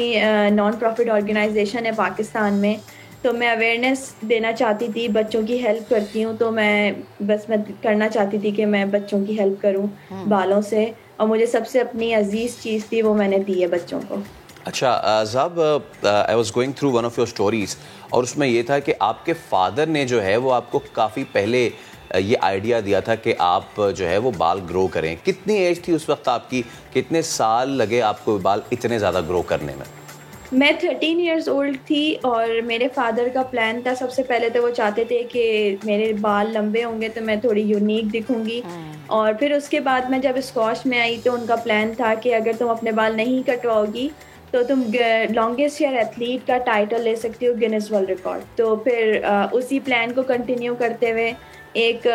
नॉन प्रॉफिट ऑर्गेनाइजेशन है पाकिस्तान में, तो मैं अवेयरनेस देना चाहती थी। बच्चों की हेल्प करती हूँ, तो मैं करना चाहती थी कि मैं बच्चों की हेल्प करूँ बालों से, और मुझे सबसे अपनी अजीज़ चीज़ थी वो मैंने दी है बच्चों को। अच्छा Zahab, I was going through one of your stories, और उसमें ये था कि आपके फादर ने जो है वो आपको काफ़ी पहले ये आइडिया दिया था कि आप जो है वो बाल ग्रो करें। कितनी एज थी उस वक्त आपकी? कितने साल लगे आपको बाल इतने ज़्यादा ग्रो करने में? मैं 13 इयर्स ओल्ड थी, और मेरे फादर का प्लान था, सबसे पहले तो वो चाहते थे कि मेरे बाल लंबे होंगे तो मैं थोड़ी यूनिक दिखूंगी, और फिर उसके बाद मैं जब स्क्वॉश में आई तो उनका प्लान था कि अगर तुम अपने बाल नहीं कटवाओगी तो तुम लॉन्गेस्ट ईयर एथलीट का टाइटल ले सकती हो गिनीज वर्ल्ड रिकॉर्ड। तो फिर उसी प्लान को कंटिन्यू करते हुए एक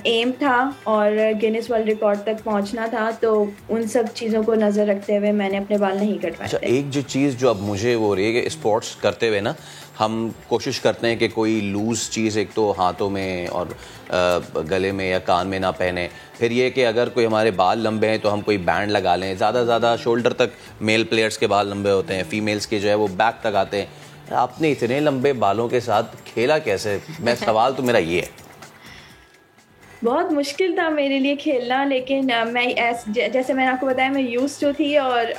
एम था और गिनीज वर्ल्ड रिकॉर्ड तक पहुंचना था, तो उन सब चीज़ों को नज़र रखते हुए मैंने अपने बाल नहीं कटवाए। अच्छा, एक जो चीज़ जो अब मुझे वो रही है कि स्पोर्ट्स करते हुए ना हम कोशिश करते हैं कि कोई लूज़ चीज़ एक तो हाथों में और गले में या कान में ना पहने, फिर ये कि अगर कोई हमारे बाल लंबे हैं तो हम कोई बैंड लगा लें। ज़्यादा शोल्डर तक मेल प्लेयर्स के बाल लंबे होते हैं, फीमेल्स के जो है वो बैक तक आते हैं। आपने इतने लंबे बालों के साथ खेला कैसे? मैं सवाल तो मेरा ये है। बहुत मुश्किल था मेरे लिए खेलना, लेकिन मैं जैसे मैंने आपको बताया मैं यूज्ड टू थी, और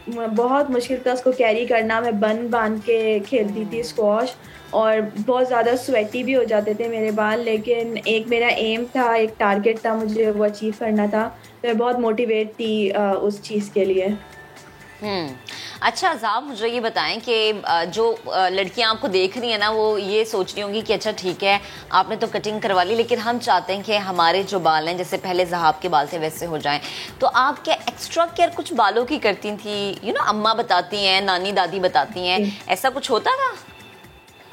बहुत मुश्किल था उसको कैरी करना। मैं बन बांध के खेलती थी स्क्वॉश, और बहुत ज़्यादा स्वेटी भी हो जाते थे मेरे बाल, लेकिन एक मेरा एम था, एक टारगेट था, मुझे वो अचीव करना था, तो मैं बहुत मोटिवेट थी उस चीज़ के लिए। अच्छा ज़हाब, मुझे ये बताएं कि जो लड़कियां आपको देख रही हैं ना, वो ये सोच रही होंगी कि अच्छा ठीक है आपने तो कटिंग करवा ली, लेकिन हम चाहते हैं कि हमारे जो बाल हैं जैसे पहले ज़हाब के बाल थे वैसे हो जाएं। तो आप क्या एक्स्ट्रा केयर कुछ बालों की करती थी? अम्मा बताती हैं, नानी दादी बताती हैं, ऐसा कुछ होता था?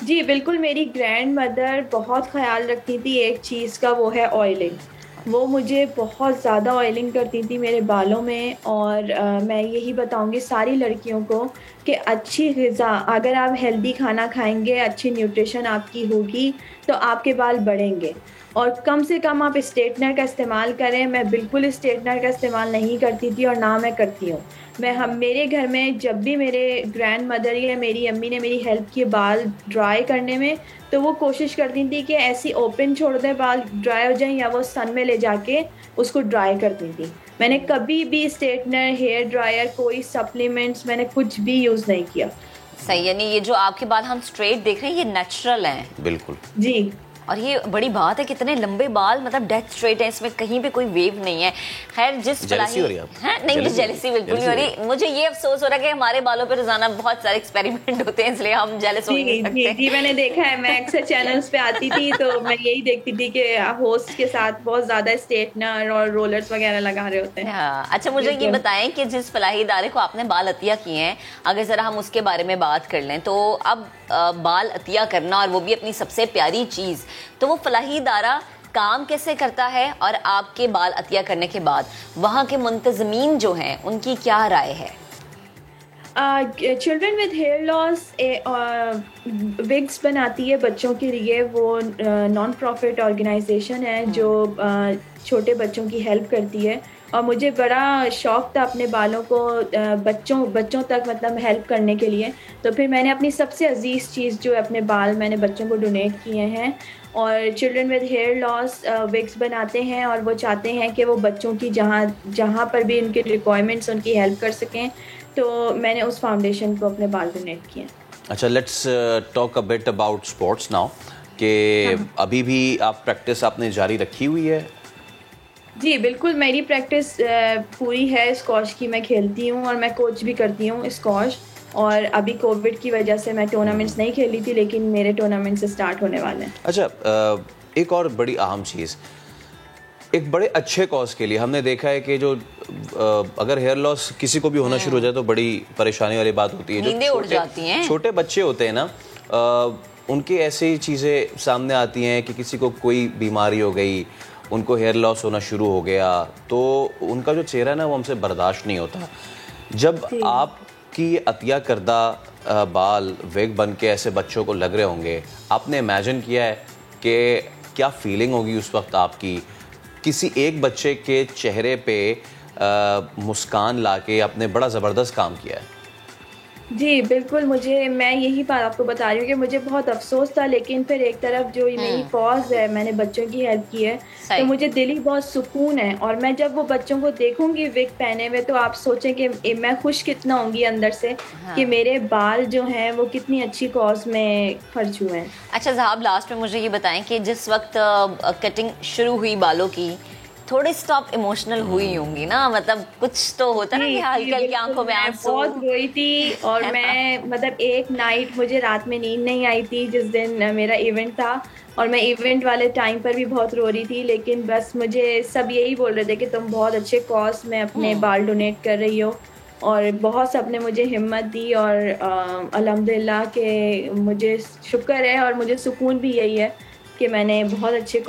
जी बिल्कुल, मेरी ग्रैंड मदर बहुत ख्याल रखती थी एक चीज़ का, वो है ऑयलिंग। वो मुझे बहुत ज़्यादा ऑयलिंग करती थी मेरे बालों में, और मैं यही बताऊंगी सारी लड़कियों को कि अच्छी ग़िज़ा, अगर आप हेल्दी खाना खाएंगे, अच्छी न्यूट्रिशन आपकी होगी तो आपके बाल बढ़ेंगे। और कम से कम आप स्ट्रेटनर का इस्तेमाल करें। मैं बिल्कुल स्ट्रेटनर का इस्तेमाल नहीं करती थी, और ना मैं करती हूँ। मेरे घर में जब भी मेरे ग्रैंड मदर या मेरी अम्मी ने मेरी हेल्प की बाल ड्राई करने में, तो वो कोशिश करती थी कि ऐसी ओपन छोड़ दें बाल ड्राई हो जाएं, या वो सन में ले जाके उसको ड्राई करती थी। मैंने कभी भी स्ट्रेटनर, हेयर ड्रायर, कोई सप्लीमेंट्स, मैंने कुछ भी यूज़ नहीं किया। सही, यानी ये जो आपके बाल हम स्ट्रेट देख रहे हैं ये नेचुरल हैं। बिल्कुल जी। और ये बड़ी बात है, कितने लंबे बाल, मतलब डेड स्ट्रेट है, इसमें कहीं पे कोई वेव नहीं है। खैर जिस जेलसी हो रही है आप? नहीं, जेलसी बिल्कुल नहीं हो रही। मुझे ये अफसोस हो रहा है कि हमारे बालों पे रोजाना बहुत सारे एक्सपेरिमेंट होते हैं, इसलिए हम जेलस हो नहीं सकते। जी, मैंने देखा है, मैं अक्सर चैनल्स पे आती थी तो मैं यही देखती थी कि होस्ट के साथ बहुत ज्यादा स्ट्रेटनर और रोलर्स वगैरह लगा रहे होते हैं। अच्छा, मुझे ये बताएं कि जिस फलाही इदारे को आपने बाल अतिया किए हैं, अगर जरा हम उसके बारे में बात कर लें, तो अब बाल अतिया करना और वो भी अपनी सबसे प्यारी चीज, तो वो फलाही इदारा काम कैसे करता है, और आपके बाल अतिया करने के बाद वहाँ के मुंतजमीन जो हैं उनकी क्या राय है? Children with hair loss wigs बनाती है बच्चों के लिए। वो नॉन प्रॉफिट ऑर्गेनाइजेशन है जो छोटे बच्चों की हेल्प करती है, और मुझे बड़ा शौक़ था अपने बालों को बच्चों तक मतलब हेल्प करने के लिए। तो फिर मैंने अपनी सबसे अजीज़ चीज़ जो है अपने बाल मैंने बच्चों को डोनेट किए हैं, और children with hair loss wigs बनाते हैं, और वो चाहते हैं कि वो बच्चों की जहाँ पर भी उनके रिक्वायरमेंट्स उनकी हेल्प कर सकें, तो मैंने उस फाउंडेशन को अपने बाल डोनेट किए। अच्छा, let's talk a bit about sports now, कि अभी भी आप प्रैक्टिस आपने जारी रखी हुई है? जी बिल्कुल, मेरी प्रैक्टिस पूरी है स्क्वॉश की। मैं खेलती हूँ और मैं कोच भी करती हूँ स्क्वॉश, और अभी कोविड की वजह से मैं टूर्नामेंट्स नहीं खेली थी, लेकिन मेरे टूर्नामेंट्स स्टार्ट होने वाले हैं। अच्छा, एक और बड़ी अहम चीज़, एक बड़े अच्छे कॉज के लिए हमने देखा है कि जो अगर हेयर लॉस किसी को भी होना शुरू हो जाए तो बड़ी परेशानी वाली बात होती है। नींदें उड़ जाती हैं। छोटे बच्चे होते हैं ना, उनकी ऐसी चीज़ें सामने आती हैं कि किसी को कोई बीमारी हो गई, उनको हेयर लॉस होना शुरू हो गया, तो उनका जो चेहरा ना वो हमसे बर्दाश्त नहीं होता। जब आपकी अतिया करदा बाल वेग बन के ऐसे बच्चों को लग रहे होंगे, आपने इमेजिन किया है कि क्या फीलिंग होगी उस वक्त आपकी? किसी एक बच्चे के चेहरे पे मुस्कान लाके आपने बड़ा ज़बरदस्त काम किया है। जी बिल्कुल, मैं यही बात आपको बता रही हूँ कि मुझे बहुत अफसोस था, लेकिन फिर एक तरफ जो मेरी कॉज है, मैंने बच्चों की हेल्प की है, तो मुझे दिली बहुत सुकून है। और मैं जब वो बच्चों को देखूंगी विग पहने हुए, तो आप सोचें कि मैं खुश कितना होंगी अंदर से, कि मेरे बाल जो हैं वो कितनी अच्छी कॉज में खर्च हुए हैं। अच्छा ज़हाब, लास्ट में मुझे ये बताएं कि जिस वक्त कटिंग शुरू हुई बालों की, थोड़ी स्टॉप इमोशनल हुई होंगी ना, मतलब कुछ तो होता है ना कि हल्की हल्की आंखों में आंसू। बहुत रोई थी, और मैं मतलब एक नाइट मुझे रात में नींद नहीं आई थी जिस दिन मेरा इवेंट था, और मैं इवेंट वाले टाइम पर भी बहुत रो रही थी। लेकिन बस मुझे सब यही बोल रहे थे कि तुम बहुत अच्छे कॉज में अपने बाल डोनेट कर रही हो, और बहुत सब ने मुझे हिम्मत दी, और अल्हम्दुलिल्लाह के मुझे शुक्र है और मुझे सुकून भी यही है कि मैंने बहुत अच्छे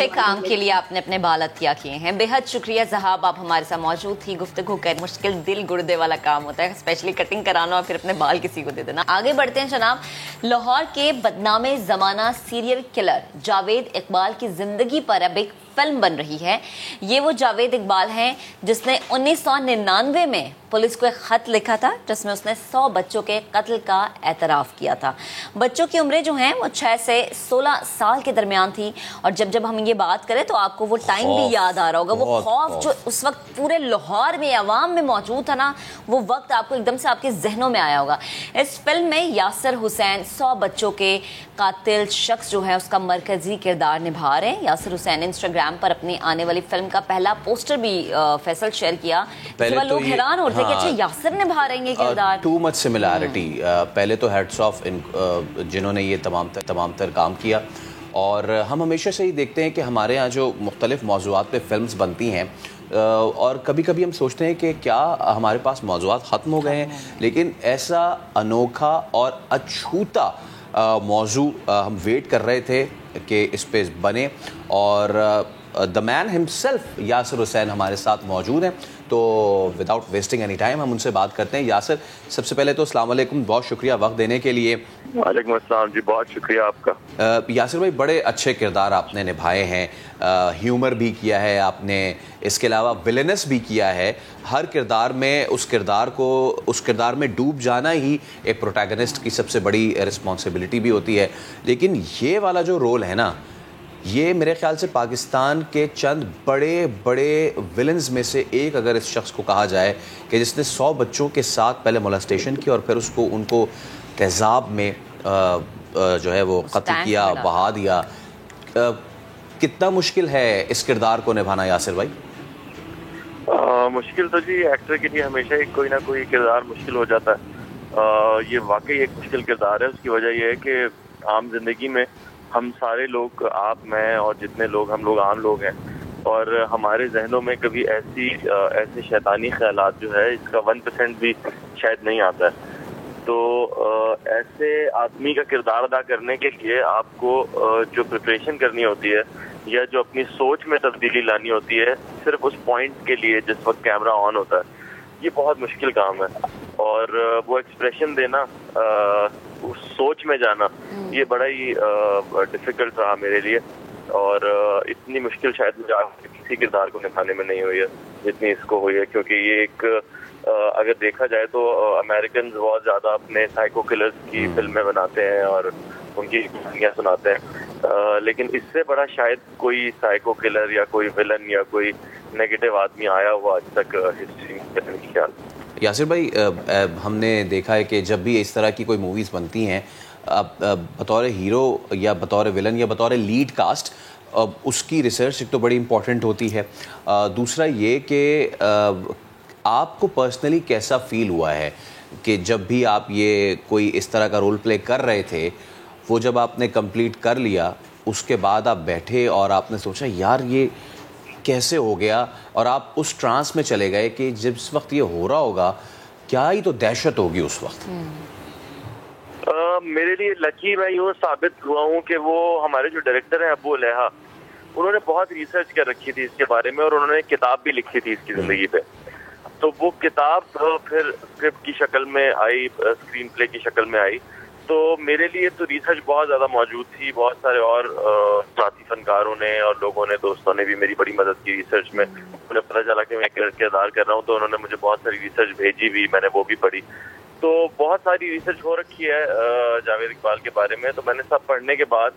काम के लिए आपने अपने बाल अतिया किए हैं। बेहद शुक्रिया ज़हाब, आप हमारे साथ मौजूद थी। गुफ्तगू कर मुश्किल दिल गुर्दे वाला काम होता है, स्पेशली कटिंग कराना और फिर अपने बाल किसी को दे देना। आगे बढ़ते हैं जनाब। लाहौर के बदनामे ज़माना सीरियल किलर जावेद इकबाल की ज़िंदगी पर अब एक फिल्म बन रही है। ये वो जावेद इकबाल हैं जिसने 1999 में पुलिस को एक ख़त लिखा था जिसमें उसने 100 बच्चों के कत्ल का एतराफ़ किया था। बच्चों की उम्रें जो हैं वो 6 से 16 साल के दरमियान थी, और जब हम ये बात करें तो आपको वो टाइम भी याद आ रहा होगा, वो खौफ जो उस वक्त पूरे लाहौर में अवाम में मौजूद था ना, वो वक्त आपको एकदम से आपके जहनों में आया होगा। इस फिल्म में यासिर हुसैन 100 बच्चों के कातिल शख्स जो है उसका मरकजी किरदार निभा रहे हैं। यासिर हुसैन ने इंस्टाग्राम पर अपनी आने वाली फिल्म का पहला पोस्टर भी फैसल शेयर किया। लोग हैरान होते कि अच्छा यासिर निभा रहे हैं किरदार। Too much similarity. पहले तो हेड्स ऑफ जिन्होंने ये तमाम तर काम किया, और हम हमेशा से ही देखते हैं कि हमारे यहाँ जो मुख्तलिफ मौज़ूआत पे फिल्म्स बनती हैं, और कभी कभी हम सोचते हैं कि क्या हमारे पास मौज़ूआत ख़त्म हो गए हैं, लेकिन ऐसा अनोखा और अछूता मौजू हम वेट कर रहे थे कि इस पे बने, और the man himself Yasir Hussain हमारे साथ मौजूद हैं। तो विदाउट वेस्टिंग एनी टाइम हम उनसे बात करते हैं। यासिर, सबसे पहले तो अस्सलाम वालेकुम, बहुत शुक्रिया वक्त देने के लिए। वालेकुम अस्सलाम जी, बहुत शुक्रिया आपका। यासिर भाई, बड़े अच्छे किरदार आपने निभाए हैं, ह्यूमर भी किया है आपने, इसके अलावा विलेनस भी किया है। हर किरदार में उस किरदार में डूब जाना ही एक प्रोटैगनिस्ट की सबसे बड़ी रिस्पॉन्सिबिलिटी भी होती है, लेकिन ये वाला जो रोल है ना, ये मेरे ख्याल से पाकिस्तान के चंद बड़े बड़े विलन्स में से एक अगर इस शख्स को कहा जाए कि जिसने 100 बच्चों के साथ पहले मोलेस्टेशन की और फिर उनको तेज़ाब में जो है वो कत्ल किया, बहा दिया। कितना मुश्किल है इस किरदार को निभाना यासिर भाई? मुश्किल तो जी एक्टर के लिए हमेशा ही कोई ना कोई किरदार मुश्किल हो जाता है। ये वाकई एक मुश्किल किरदार है। उसकी वजह यह है कि आम जिंदगी में हम सारे लोग, आप, मैं और जितने लोग, हम लोग आम लोग हैं और हमारे जहनों में कभी ऐसे शैतानी ख्यालात जो है इसका 1% भी शायद नहीं आता है। तो ऐसे आदमी का किरदार अदा करने के लिए आपको जो प्रिपरेशन करनी होती है या जो अपनी सोच में तब्दीली लानी होती है सिर्फ उस पॉइंट के लिए जिस वक्त कैमरा ऑन होता है, ये बहुत मुश्किल काम है। और वो एक्सप्रेशन देना, उस सोच में जाना, ये बड़ा ही डिफिकल्ट रहा मेरे लिए। और इतनी मुश्किल शायद मुझे किसी किरदार को निभाने में नहीं हुई है जितनी इसको हुई है, क्योंकि ये एक अगर देखा जाए तो अमेरिकन बहुत ज़्यादा अपने साइको किलर्स की फिल्में बनाते हैं और उनकी कहानियाँ सुनाते हैं, लेकिन इससे बड़ा शायद कोई साइको किलर या कोई विलन या कोई नेगेटिव आदमी आया हुआ आज तक हिस्ट्री में नहीं ख्याल। यासिर भाई, हमने देखा है कि जब भी इस तरह की कोई मूवीज़ बनती हैं, बतौर हीरो या बतौर विलन या बतौर लीड कास्ट, उसकी रिसर्च एक तो बड़ी इम्पॉर्टेंट होती है। दूसरा ये कि आपको पर्सनली कैसा फील हुआ है कि जब भी आप ये कोई इस तरह का रोल प्ले कर रहे थे, वो जब आपने कंप्लीट कर लिया उसके बाद आप बैठे और आपने सोचा यार ये कैसे हो गया, और आप उस ट्रांस में चले गए कि जिस वक्त ये हो रहा होगा क्या ही तो दहशत होगी उस वक्त। मेरे लिए लकी मैं यूँ साबित हुआ हूँ कि वो हमारे जो डायरेक्टर हैं अबू लेहा, उन्होंने बहुत रिसर्च कर रखी थी इसके बारे में और उन्होंने किताब भी लिखी थी इसकी ज़िंदगी पे। तो वो किताब फिर स्क्रिप्ट की शक्ल में आई, स्क्रीन प्ले की शक्ल में आई। तो मेरे लिए तो रिसर्च बहुत ज़्यादा मौजूद थी। बहुत सारे और साथी फनकारों ने और लोगों ने, दोस्तों ने भी मेरी बड़ी मदद की रिसर्च में। उन्हें पता चला कि मैं किरदार कर रहा हूँ तो उन्होंने मुझे बहुत सारी रिसर्च भेजी भी, मैंने वो भी पढ़ी। तो बहुत सारी रिसर्च हो रखी है जावेद इकबाल के बारे में। तो मैंने सब पढ़ने के बाद,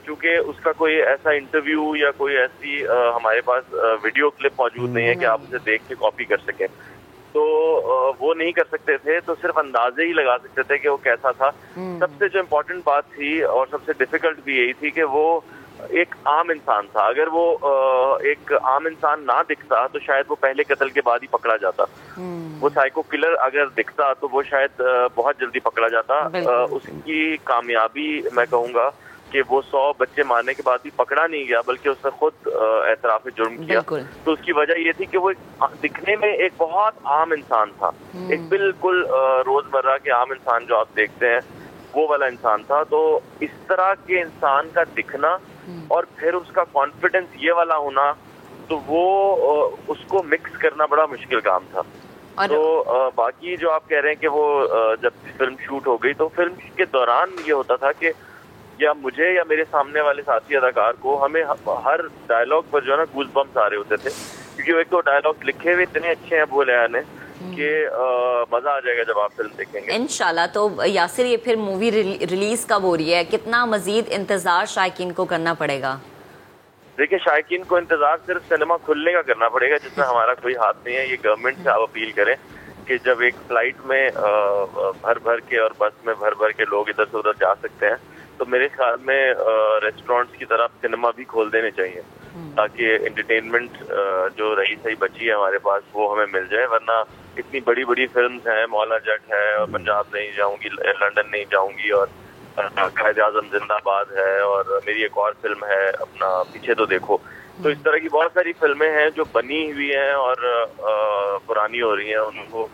चूँकि उसका कोई ऐसा इंटरव्यू या कोई ऐसी हमारे पास वीडियो क्लिप मौजूद नहीं है कि आप उसे देख के कॉपी कर सकें, तो वो नहीं कर सकते थे, तो सिर्फ अंदाजे ही लगा सकते थे कि वो कैसा था। सबसे जो इम्पोर्टेंट बात थी और सबसे डिफिकल्ट भी यही थी कि वो एक आम इंसान था। अगर वो एक आम इंसान ना दिखता तो शायद वो पहले कत्ल के बाद ही पकड़ा जाता। वो साइको किलर अगर दिखता तो वो शायद बहुत जल्दी पकड़ा जाता। उसकी कामयाबी मैं कहूँगा कि वो 100 बच्चे मारने के बाद भी पकड़ा नहीं गया, बल्कि उसने खुद एतराफ़ जुर्म किया। तो उसकी वजह ये थी कि वो दिखने में एक बहुत आम इंसान था, एक बिल्कुल रोजमर्रा के आम इंसान जो आप देखते हैं वो वाला इंसान था। तो इस तरह के इंसान का दिखना और फिर उसका कॉन्फिडेंस ये वाला होना, तो वो उसको मिक्स करना बड़ा मुश्किल काम था। तो बाकी जो आप कह रहे हैं कि वो जब फिल्म शूट हो गई तो फिल्म के दौरान ये होता था कि या मुझे या मेरे सामने वाले साथी अदाकार को, हमें हर डायलॉग पर जो है ना गूज़ बम्स आ रहे होते थे, क्योंकि वो एक तो डायलॉग लिखे हुए इतने अच्छे हैं अबू लेहा ने कि मज़ा आ जाएगा जब आप फिल्म देखेंगे इंशाल्लाह। तो यासिर, ये फिर मूवी रिलीज कब हो रही है? कितना मजीद इंतजार शायकीन को करना पड़ेगा? देखिए, शायकीन को इंतजार सिर्फ सिनेमा खुलने का करना पड़ेगा, जिसमें हमारा कोई हाथ नहीं है। ये गवर्नमेंट से आप अपील करें कि जब एक फ्लाइट में भर भर के और बस में भर भर के लोग इधर से उधर जा सकते हैं, तो मेरे ख्याल में रेस्टोरेंट्स की तरफ सिनेमा भी खोल देने चाहिए, ताकि एंटरटेनमेंट जो रही सही बची है हमारे पास वो हमें मिल जाए। वरना इतनी बड़ी बड़ी फिल्म्स हैं, मौला जट है और पंजाब नहीं जाऊंगी, लंदन नहीं जाऊंगी, और कायद आज़म जिंदाबाद है, और मेरी एक और फिल्म है अपना पीछे तो देखो। तो इस तरह की बहुत सारी फिल्में हैं जो बनी हुई हैं और पुरानी हो रही हैं, उनको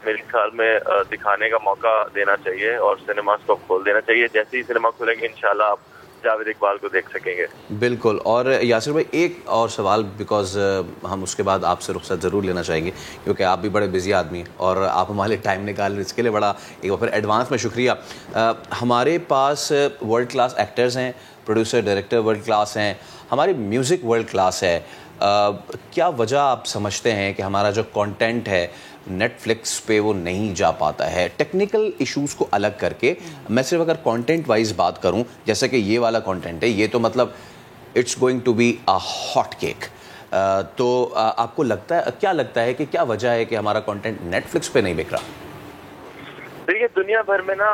मेरे ख्याल में दिखाने का मौका देना चाहिए और सिनेमास को खोल देना चाहिए। जैसे ही सिनेमा खुलेंगे इंशाल्लाह आप जावेद इकबाल को देख सकेंगे। बिल्कुल। और यासिर भाई, एक और सवाल, बिकॉज हम उसके बाद आपसे रुखसत ज़रूर लेना चाहेंगे, क्योंकि आप भी बड़े बिजी आदमी हैं और आप हमारे टाइम निकाल, इसके लिए बड़ा एक बार फिर एडवांस में शुक्रिया। हमारे पास वर्ल्ड क्लास एक्टर्स हैं, प्रोड्यूसर डायरेक्टर वर्ल्ड क्लास हैं, हमारी म्यूज़िक वर्ल्ड क्लास है। क्या वजह आप समझते हैं कि हमारा जो कंटेंट है नेटफ्लिक्स पे वो नहीं जा पाता है? टेक्निकल इश्यूज़ को अलग करके मैं सिर्फ अगर कंटेंट वाइज बात करूं, जैसे कि ये वाला कंटेंट है, ये तो मतलब it's going to be a hot cake. तो आपको लगता है, क्या लगता है कि क्या वजह है कि हमारा कंटेंट नेटफ्लिक्स पे नहीं बिक रहा? देखिए, दुनिया भर में ना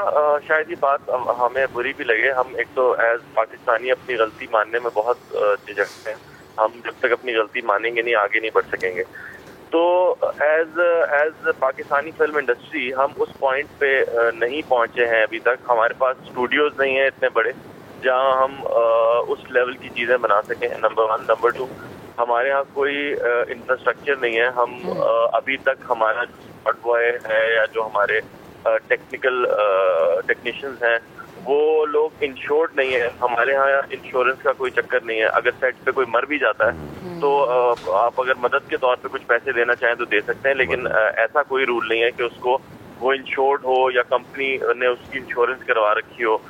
शायद ये बात हमें बुरी भी लगे, हम एक तो एज पाकिस्तानी अपनी गलती मानने में बहुत झिझकते हैं। हम जब तक अपनी गलती मानेंगे नहीं, आगे नहीं बढ़ सकेंगे। तो एज पाकिस्तानी फिल्म इंडस्ट्री हम उस पॉइंट पे नहीं पहुंचे हैं अभी तक। हमारे पास स्टूडियोज नहीं है इतने बड़े जहां हम उस लेवल की चीज़ें बना सकें, नंबर 1। नंबर 2, हमारे यहाँ कोई इंफ्रास्ट्रक्चर नहीं है। हम अभी तक हमारा स्पॉट बॉय है या जो हमारे टेक्निकल टेक्नीशियंस हैं, वो लोग इंश्योर्ड नहीं है। हमारे यहाँ इंश्योरेंस का कोई चक्कर नहीं है। अगर सेट पे कोई मर भी जाता है तो आप अगर मदद के तौर पे कुछ पैसे देना चाहें तो दे सकते हैं, लेकिन ऐसा कोई रूल नहीं है कि उसको वो इंश्योर्ड हो या कंपनी ने उसकी इंश्योरेंस करवा रखी हो।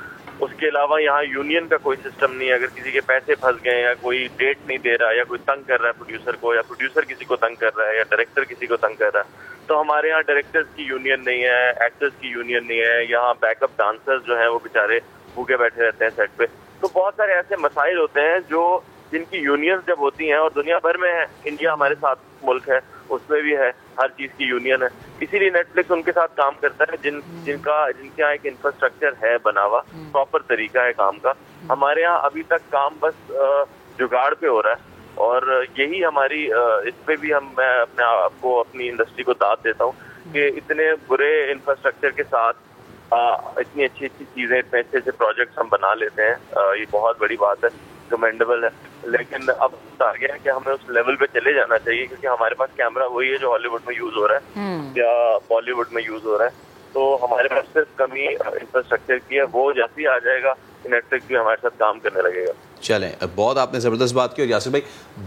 उसके अलावा यहाँ यूनियन का कोई सिस्टम नहीं है। अगर किसी के पैसे फंस गए या कोई डेट नहीं दे रहा या कोई तंग कर रहा है प्रोड्यूसर को, या प्रोड्यूसर किसी को तंग कर रहा है या डायरेक्टर किसी को तंग कर रहा है, तो हमारे यहाँ डायरेक्टर्स की यूनियन नहीं है, एक्टर्स की यूनियन नहीं है। यहाँ बैकअप डांसर्स जो हैं वो बेचारे भूखे बैठे रहते हैं सेट पे। तो बहुत सारे ऐसे मसाइल होते हैं जो जिनकी यूनियंस जब होती हैं, और दुनिया भर में है, इंडिया हमारे साथ मुल्क है, उसमें भी है, हर चीज़ की यूनियन है। इसीलिए नेटफ्लिक्स उनके साथ काम करता है जिनके यहाँ एक इंफ्रास्ट्रक्चर है बना हुआ, प्रॉपर तरीका है काम का। हमारे यहाँ अभी तक काम बस जुगाड़ पे हो रहा है, और यही हमारी इस पे भी मैं अपने आप को, अपनी इंडस्ट्री को दाद देता हूँ कि इतने बुरे इंफ्रास्ट्रक्चर के साथ इतनी अच्छी अच्छी चीज़ें, इतने अच्छे अच्छे प्रोजेक्ट्स हम बना लेते हैं। ये बहुत बड़ी बात है, कमेंडेबल है। लेकिन अब आ गया है कि हमें उस लेवल पे चले जाना चाहिए, क्योंकि हमारे पास कैमरा वही है जो हॉलीवुड में यूज हो रहा है या बॉलीवुड में यूज हो रहा है। तो हमारे पास सिर्फ कमी इंफ्रास्ट्रक्चर की है, वो जैसे ही आ जाएगा नेटफ्लिक्स भी हमारे साथ काम करने लगेगा। चलें, बहुत आपने ज़बरदस्त बात की। और यासिर भाई,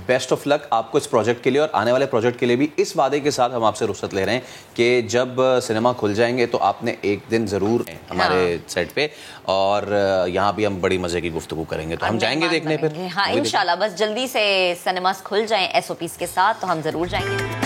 बेस्ट ऑफ लक आपको इस प्रोजेक्ट के लिए और आने वाले प्रोजेक्ट के लिए भी। इस वादे के साथ हम आपसे रुखसत ले रहे हैं कि जब सिनेमा खुल जाएंगे तो आपने एक दिन ज़रूर हमारे सेट पे, और यहाँ भी हम बड़ी मज़े की गुफ्तगू करेंगे, तो हम जाएंगे देखने फिर। हाँ, इंशाल्लाह, बस जल्दी से सिनेमास खुल जाएं SOPs के साथ, तो हम ज़रूर जाएंगे।